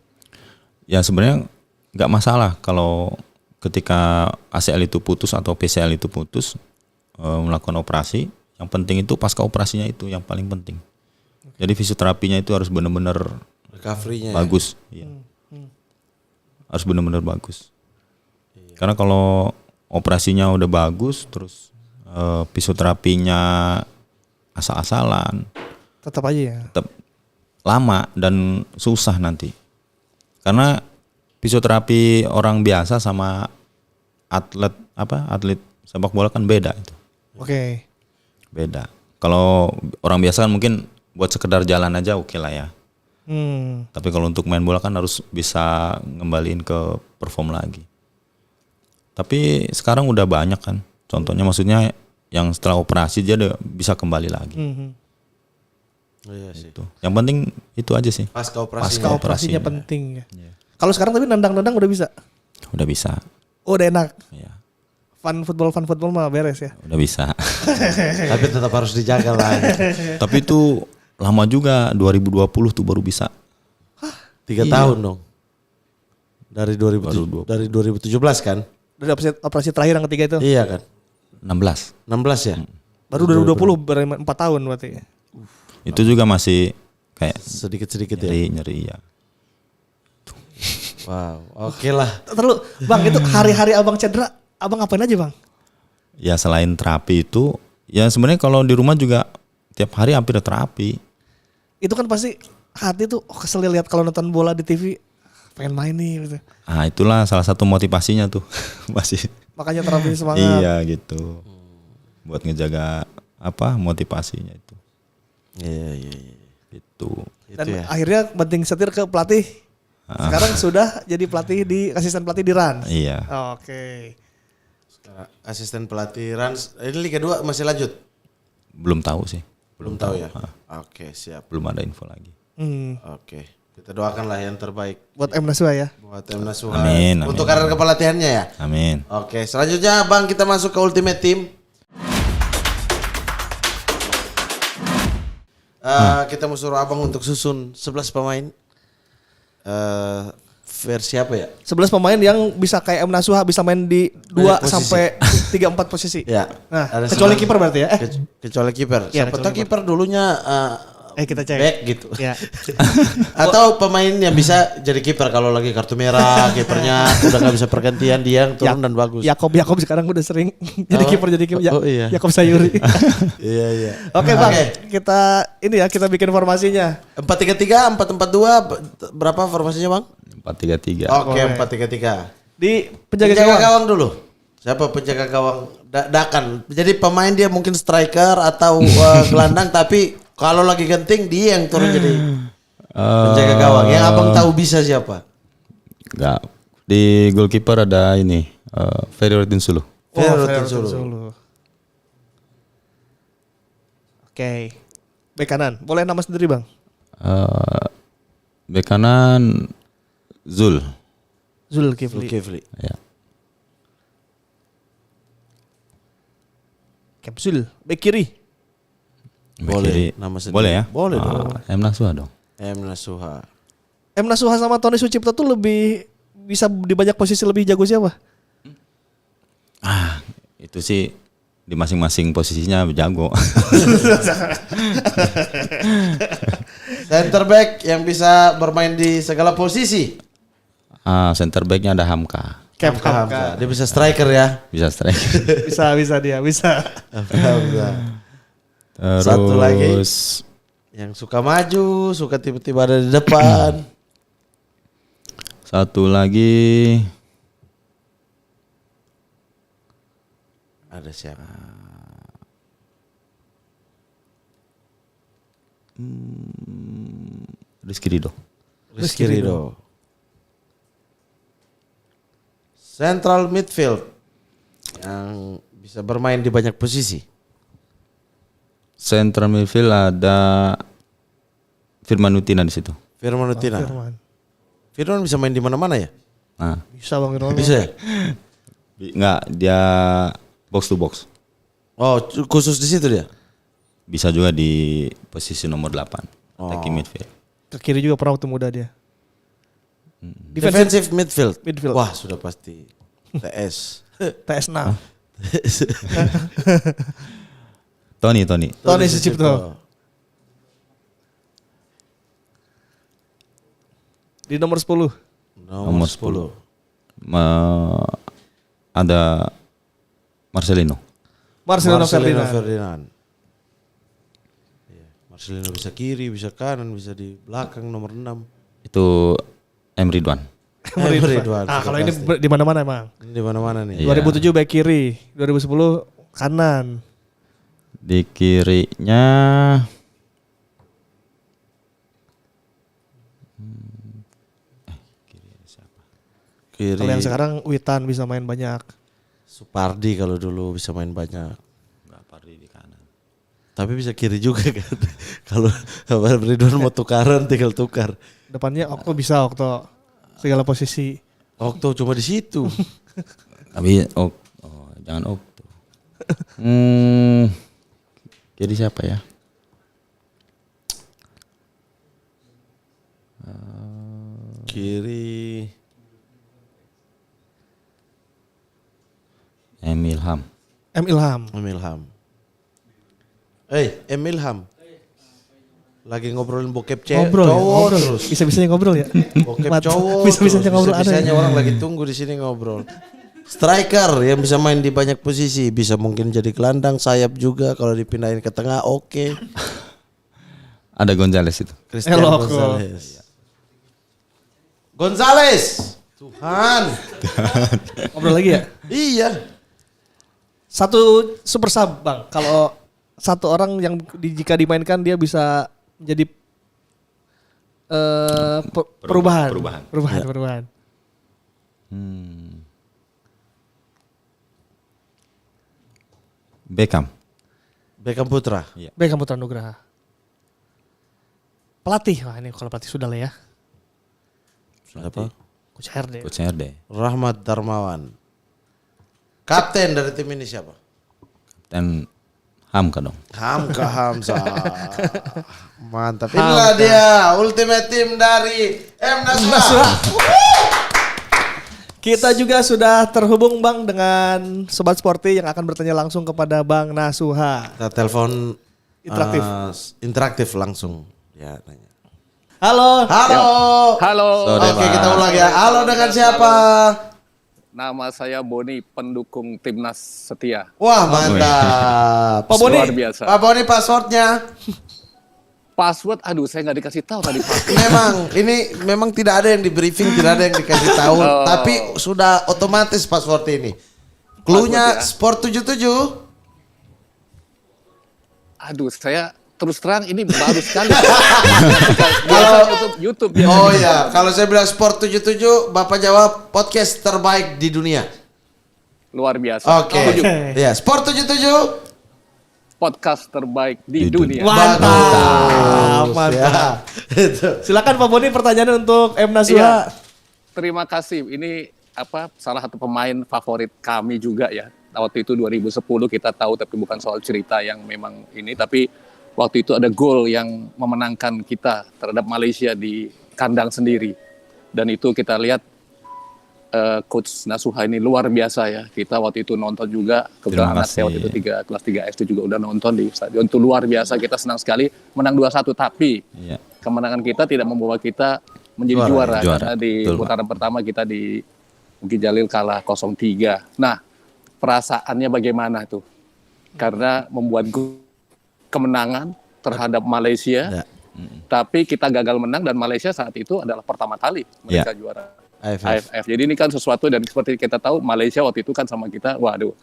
Ya sebenarnya nggak masalah kalau ketika ACL itu putus atau PCL itu putus melakukan operasi. Yang penting itu pasca operasinya itu yang paling penting. Jadi fisioterapinya itu harus benar-benar recovery-nya bagus. Ya. Harus benar-benar bagus. Karena kalau operasinya udah bagus, terus fisioterapinya asal-asalan, tetap aja ya. Tetap lama dan susah nanti. Karena fisioterapi orang biasa sama atlet sepak bola kan beda itu. Oke. Beda. Kalau orang biasa kan mungkin buat sekedar jalan aja oke lah ya. Tapi kalau untuk main bola kan harus bisa ngembaliin ke perform lagi. Tapi sekarang udah banyak kan. Contohnya maksudnya yang setelah operasi dia udah bisa kembali lagi. Iya sih. Itu. Yang penting itu aja sih. Pasca operasinya penting ya. Kalau sekarang tapi nendang-nendang udah bisa? Udah bisa. Oh udah enak. Iya. Fun football mah beres ya. Udah bisa. Tapi tetap harus dijaga lah. Tapi itu lama juga 2020 tuh baru bisa. 3 tahun dong. Dari 2017 kan? Dari operasi terakhir yang ketiga itu? Iya kan? 16 ya? Baru 2020 berarti 4 tahun berarti. Itu juga masih kayak sedikit-sedikit nyeri ya. Wow, oke lah. Terus Bang itu hari-hari abang cedera, abang ngapain aja bang? Ya selain terapi itu, ya sebenarnya kalau di rumah juga tiap hari hampir terapi. Itu kan pasti hati tuh kesel lihat kalau nonton bola di TV, pengen main nih gitu. Ah itulah salah satu motivasinya tuh masih. Makanya terapi semangat. Iya gitu. Buat ngejaga motivasinya itu. Iya. Gitu. Dan akhirnya banting setir ke pelatih. Sekarang sudah jadi asisten pelatih di Rans. Iya. Oke. Asisten pelatih Rans. Ini Liga 2 masih lanjut? Belum tahu sih. Belum tahu ya. Oke, siap. Belum ada info lagi. Oke. Kita doakanlah yang terbaik buat M Nasuha ya. Buat M Nasuha. Amin. Untuk karir kepelatihannya ya. Amin. Oke, selanjutnya Bang kita masuk ke Ultimate Team. Kita mau suruh Abang untuk susun 11 pemain. Versi apa ya? 11 pemain yang bisa kayak M Nasuha, bisa main di 2 sampai 3-4 posisi. Ya. Nah, kecuali kiper berarti ya? Kecuali kiper. Ya, Siapa tahu kiper dulunya Kita cek. back gitu. Ya. Atau pemain yang bisa jadi kiper kalau lagi kartu merah, kipernya udah nggak bisa pergantian, dia yang turun dan bagus. Yakob sekarang udah sering jadi kiper Oh, iya. Yakob Sayuri. Iya. Oke Bang, kita bikin formasinya. 4-3-3, 4-4-2, berapa formasinya Bang? 4-3-3. Oke, 4-3-3. Di penjaga Penjaga gawang. gawang dulu. Siapa penjaga gawang? Dakan. Jadi pemain dia mungkin striker atau gelandang, tapi kalau lagi genting dia yang turun jadi penjaga gawang. Yang abang tahu bisa siapa? Enggak. Di goalkeeper ada ini Ferry Rotinsulu. Ferry Sulu. Oke. Bek kanan, boleh nama sendiri Bang? Bek kanan Zulkifli. Zulkifli. Ya. Kapsul. Bek kiri. Bek Boleh, kiri. nama sendiri. Boleh ya? Boleh dong. M Nasuha dong. M Nasuha. M Nasuha sama Tony Sucipto tuh lebih bisa di banyak posisi lebih jago siapa? Itu sih di masing-masing posisinya jago. Center back yang bisa bermain di segala posisi. Center backnya ada Hamka. Hamka. Dia bisa striker ya. Bisa strike. bisa dia. Hamka. Terus Satu lagi. Yang suka maju, suka tiba-tiba ada di depan. satu lagi Ada siapa? Rizky Ridho. Rizky Ridho. Central midfield yang bisa bermain di banyak posisi. Central midfield ada Firman Utina di situ. Firman Utina. Firman bisa main di mana-mana ya? Nah, Bisa Bang Firman. Bisa ya? enggak, dia box to box. Oh, khusus di situ dia? Bisa juga di posisi nomor 8. Attacking midfield. Ke kiri juga pernah waktu muda dia. Defensive midfield. Midfield. Wah, sudah pasti TS. TS6. Tony. Sucipto. Di nomor 10. Nomor 10. Ada Marcelino. Marcelino Ferdinand. Ferdinand. Iya, Marcelino bisa kiri, bisa kanan, bisa di belakang nomor 6. Itu M Ridwan. Ridwan. Kalau ini di mana-mana emang. Ini di mana-mana nih. Iya. 2007 back kiri, 2010 kanan. Di kirinya Kiri. Kalau yang sekarang Witan bisa main banyak. Supardi kalau dulu bisa main banyak. Pardi di kanan. Tapi bisa kiri juga kan. Kalau Ridwan mau tukaran tinggal tukar. Depannya Okto bisa Okto. Segala posisi. Okto cuma di situ. Tapi jangan Okto. Kiri siapa ya? Kiri. Ilham. Ilham. Ilham. Lagi ngobrolin bokep Ngobrol ya, cowok ngobrol. terus. Bisa-bisanya ngobrol ya. Bokep Mat- cowok. bisa-bisanya ngobrol ada Bisa-bisanya ya. orang lagi tunggu di sini ngobrol. Striker yang bisa main di banyak posisi, bisa mungkin jadi gelandang, sayap juga kalau dipindahin ke tengah oke. Ada Gonzales itu. Cristiano Eloko. Gonzalez. Gonzalez. Tuhan. Ngobrol lagi ya. Iya. Satu super sub Bang. Kalau satu orang yang jika dimainkan dia bisa menjadi perubahan. Beckham Putra. Beckham Putra Nugraha. Pelatih, wah ini kalau pelatih sudah lah ya. Siapa? Coach Herde. Coach RD. Rahmat Darmawan. Kapten dari tim ini siapa? Dan Hamka dong. Hamka Hamzah. Mantap. Inilah dia ultimate team dari M Nasuha. Kita juga sudah terhubung Bang dengan Sobat Sporty yang akan bertanya langsung kepada Bang Nasuha. Kita telepon Interaktif langsung. Ya, nanya. Halo. Halo. Oke, kita ulang ya. Halo, dengan siapa? Nama saya Boni, pendukung timnas setia. Wah, mantap. Pak Boni. Luar biasa. Pak Boni, passwordnya. Password, aduh saya nggak dikasih tahu tadi password. Memang tidak ada yang di briefing, tidak ada yang dikasih tahu, tapi sudah otomatis password ini. Cluenya Password ya. Sport 77. Aduh, saya terus terang ini baru sekali. Kalau YouTube ya. Oh ya, kalau saya bilang Sport 77, Bapak jawab podcast terbaik di dunia. Luar biasa. Oke. Setuju. Ya, Sport 77 Podcast terbaik di dunia. Mantap. Bagus, ya. Itu. Silakan Pak Boni pertanyaan untuk M Nasuha. Iya. Terima kasih. Ini salah satu pemain favorit kami juga ya. Waktu itu 2010 kita tahu, tapi bukan soal cerita yang memang ini, tapi waktu itu ada gol yang memenangkan kita terhadap Malaysia di kandang sendiri. Dan itu kita lihat Coach Nasuha ini luar biasa ya. Kita waktu itu nonton juga, kebetulan anak saya waktu itu kelas 3 SD juga udah nonton di stadion. Itu luar biasa, kita senang sekali menang 2-1, tapi kemenangan kita tidak membawa kita menjadi juara. Karena di putaran pertama kita di Bukit Jalil kalah 0-3. Nah, perasaannya bagaimana tuh? Karena membuat kemenangan terhadap Malaysia, tapi kita gagal menang dan Malaysia saat itu adalah pertama kali mereka juara AFF. Jadi ini kan sesuatu, dan seperti kita tahu Malaysia waktu itu kan sama kita, waduh,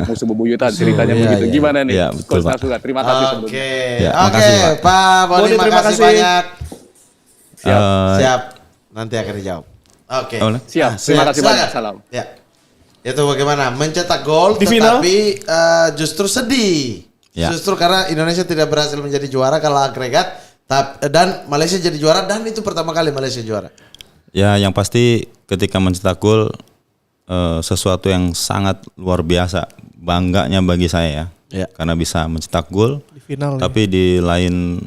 musuh bebuyutan ceritanya begitu. Gimana nih, Coach Nasuha? Terima kasih sebelumnya. Oke, Pak Boni, terima kasih banyak. Siap. Nanti akan dijawab. Oke. Siap. Terima kasih banyak. Salam. Ya. Itu bagaimana mencetak gol di final, tetapi justru sedih. Ya. Justru karena Indonesia tidak berhasil menjadi juara kalau agregat, dan Malaysia jadi juara, dan itu pertama kali Malaysia juara. Ya, yang pasti ketika mencetak gol sesuatu yang sangat luar biasa, bangganya bagi saya ya. Karena bisa mencetak gol di final. Tapi di lain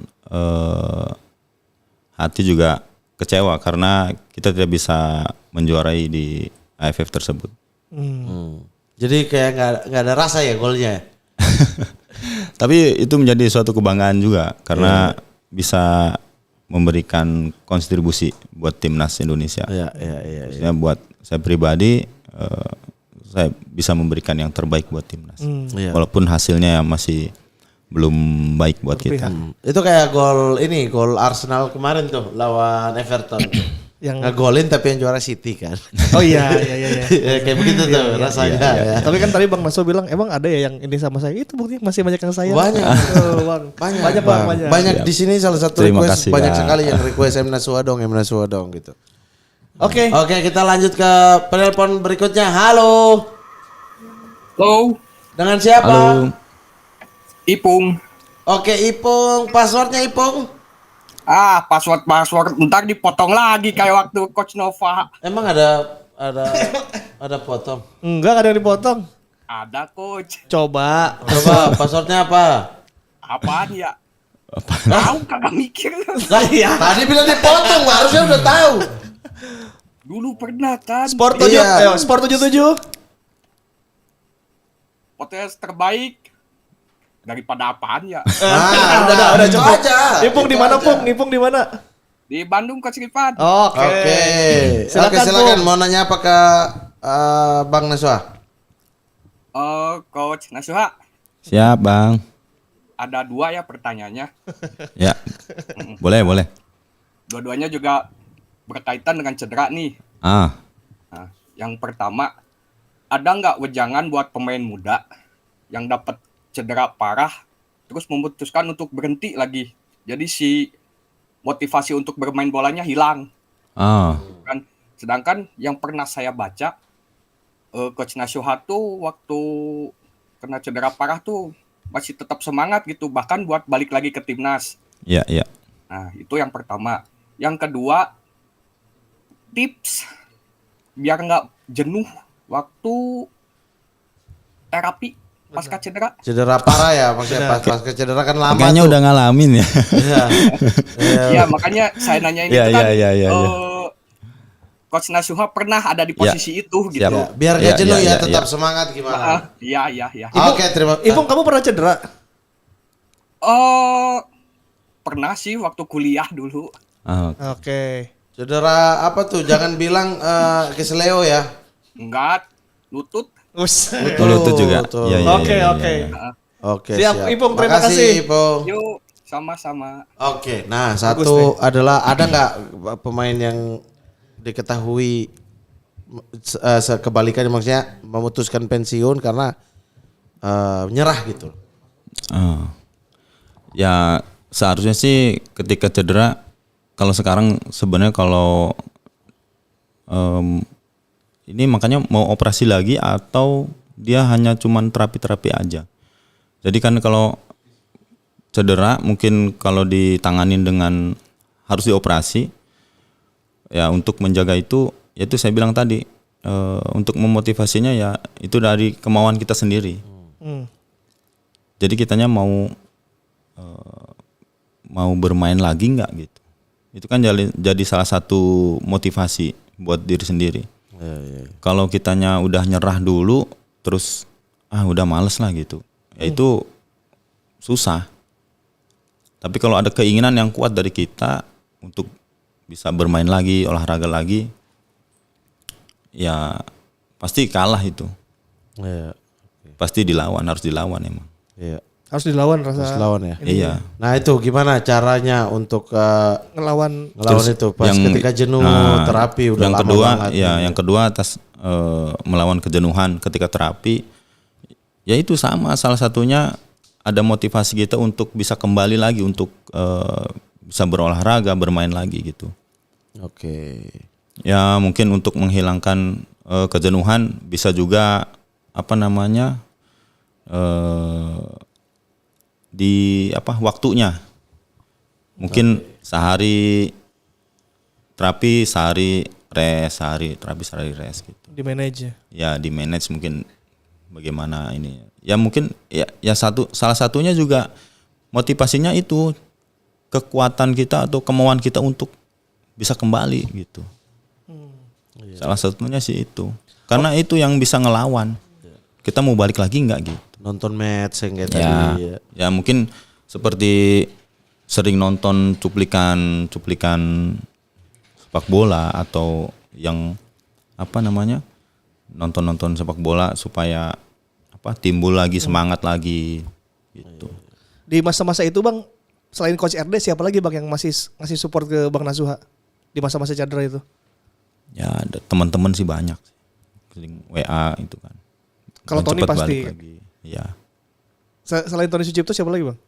hati juga kecewa karena kita tidak bisa menjuarai di AFF tersebut. Jadi kayak nggak ada rasa ya golnya. Tapi itu menjadi suatu kebanggaan juga karena bisa memberikan kontribusi buat timnas Indonesia. Iya. Buat saya pribadi, saya bisa memberikan yang terbaik buat timnas. Walaupun hasilnya masih belum baik buat kita. Itu kayak gol Arsenal kemarin tuh lawan Everton. Yang ngegolin tapi yang juara City kan. Oh iya. Kayak begitu tuh rasanya. Ya. Tapi kan tadi Bang Naso bilang emang ada ya yang ini sama saya. Itu buktinya masih banyak yang saya. Banyak. Banyak di sini salah satu request banyak sekali yang request M Nasuha dong gitu. Oke, kita lanjut ke penelpon berikutnya. Halo. Dengan siapa? Halo. Ipung. Oke, Ipung. Passwordnya Ipung? Password ntar dipotong lagi kayak waktu Coach Nova. Emang ada potong? Enggak ada yang dipotong. Ada Coach. Coba passwordnya apa? Apaan ya? Tahu kagak mikir. Tadi bilang dipotong, harusnya udah tahu. Dulu pernah kan. Sport 77. Podcast terbaik. Daripada apaan ya? Udah cukup aja. Ipung di mana, Pung? Ipung di mana? Di Bandung, Coach Rifan. Oke. Silakan mau nanya apa ke Bang Nasuha? Coach Nasuha. Siap, Bang. Ada 2 ya pertanyaannya. Ya. Boleh. Dua-duanya juga berkaitan dengan cedera nih. Nah, yang pertama, ada nggak wejangan buat pemain muda yang dapat cedera parah terus memutuskan untuk berhenti lagi, jadi si motivasi untuk bermain bolanya hilang kan? Sedangkan yang pernah saya baca, Coach Nasuha tuh waktu kena cedera parah tuh masih tetap semangat gitu, bahkan buat balik lagi ke timnas. Iya. Nah, itu yang pertama. Yang kedua, tips biar nggak jenuh waktu terapi pasca cedera. Cedera parah ya, maksudnya pasca cedera kan lama. Kayaknya udah ngalamin ya. Iya, makanya saya nanya ini kan. Coach Nasuha pernah ada di posisi itu gitu. Ya, biar gak jenuh tetap semangat gimana? Iya. Oke, terima kasih. Ipung, kamu pernah cedera? Oh, pernah sih waktu kuliah dulu. Ah, Oke. Cedera apa tuh? Jangan bilang kesleo ya. Enggak, lutut. Us. lutut juga. Betul. Iya, iya, Oke, iya, oke. iya, iya. Oke, Siap, siap. Ipung, terima Makasih, kasih. Ipung. Yuk, sama-sama. Oke, nah Bagus satu adalah ada nggak pemain yang diketahui kebalikannya, maksudnya memutuskan pensiun karena menyerah gitu. Ya seharusnya sih ketika cedera, kalau sekarang sebenarnya kalau ini makanya mau operasi lagi atau dia hanya cuman terapi-terapi aja. Jadi kan kalau cedera mungkin kalau ditanganin dengan harus dioperasi, ya untuk menjaga itu, yaitu saya bilang tadi, untuk memotivasinya ya itu dari kemauan kita sendiri. Jadi kitanya mau bermain lagi nggak gitu. Itu kan jadi salah satu motivasi buat diri sendiri. Kalau kitanya udah nyerah dulu, terus udah males lah gitu, ya itu susah. Tapi kalau ada keinginan yang kuat dari kita untuk bisa bermain lagi, olahraga lagi, ya pasti kalah itu. Iya. Pasti harus dilawan emang. Iya. Harus dilawan rasa. Harus lawan ya. Iya. Nah itu gimana caranya untuk Ngelawan. ngelawan itu pas ketika jenuh terapi udah yang lama kedua banget. ya yang kedua atas melawan kejenuhan ketika terapi, ya itu sama, salah satunya ada motivasi kita untuk bisa kembali lagi untuk bisa berolahraga, bermain lagi gitu. Oke. Ya mungkin untuk menghilangkan kejenuhan bisa juga waktunya. Mungkin sehari terapi, sehari rest, sehari terapi, sehari rest gitu. Di manage. Ya di manage mungkin bagaimana ini. Ya mungkin ya salah satunya juga motivasinya itu kekuatan kita atau kemauan kita untuk bisa kembali gitu. Salah satunya sih itu. Karena itu yang bisa ngelawan. Kita mau balik lagi nggak gitu. Nonton match yang kayak Ya, tadi. ya mungkin seperti sering nonton cuplikan sepak bola atau yang nonton sepak bola supaya timbul lagi semangat lagi gitu. Di masa-masa itu Bang, selain Coach RD siapa lagi Bang yang masih ngasih support ke Bang Nasuha di masa-masa cedera itu? Ya ada teman-teman sih banyak. Sering WA itu kan. Kalau Dan Tony cepet pasti. balik lagi. Ya. Selain Tony Sucipto siapa lagi Bang?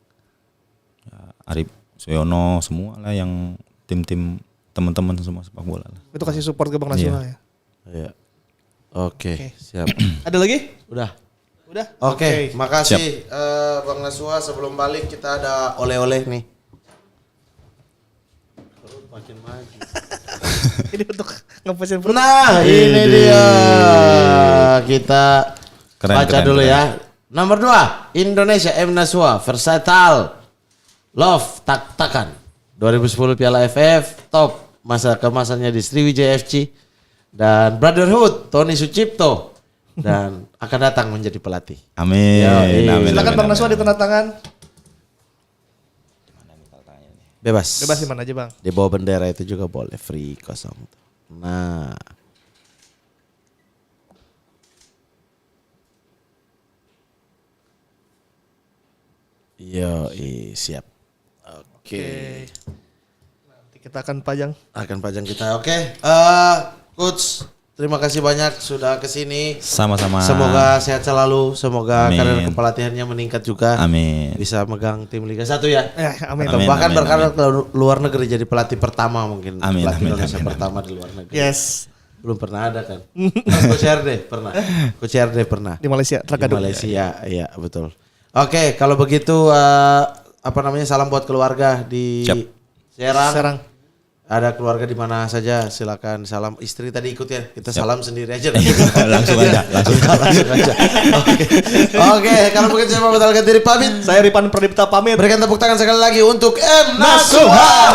Arif Suyono semua lah yang tim-tim teman-teman semua sepak bola lah. Itu kasih support ke Bang Nasuha ya. Iya. Oke, siap. Ada lagi? Udah. Udah? Oke, makasih Bang Nasuha. Sebelum balik kita ada oleh-oleh nih. Makin maju. Ini untuk ngepesin Nah, ini dia. Kita baca dulu ya. Nomor 2, Indonesia M Nasuha, versatile, love, tak-takan. 2010 Piala AFF, top masa kemasannya di Sriwijaya FC. Dan Brotherhood, Tony Sucipto. Dan akan datang menjadi pelatih. Amin. Amin. Silakan Bang Nasuha di tanda tangan. Bebas. Bebas di mana aja Bang. Di bawah bendera itu juga boleh, free kosong. Nah. Siap. Oke. Nanti kita akan pajang. Akan pajang kita. Oke. Coach, terima kasih banyak sudah kesini. Sama-sama. Semoga sehat selalu. Semoga Amin. karir kepelatihannya meningkat juga. Amin. Bisa megang tim Liga 1 ya. Amin. Amin. Bahkan berkarir ke luar negeri jadi pelatih pertama mungkin. Amin, Pelatih amin, Indonesia amin, pertama di luar negeri. Yes. Belum pernah ada kan? Coach RD pernah. Coach RD pernah. Di Malaysia. Di Terkadang. Malaysia, iya betul. Oke, kalau begitu salam buat keluarga di Siap. Serang. Ada keluarga di mana saja, silakan salam. Istri tadi ikut ya, kita salam sendiri aja. Langsung aja. Oke, kalau begitu saya Muhammad Al-Ghazali pamit. Saya Ripan Pradipta pamit. Berikan tepuk tangan sekali lagi untuk M Nasuha.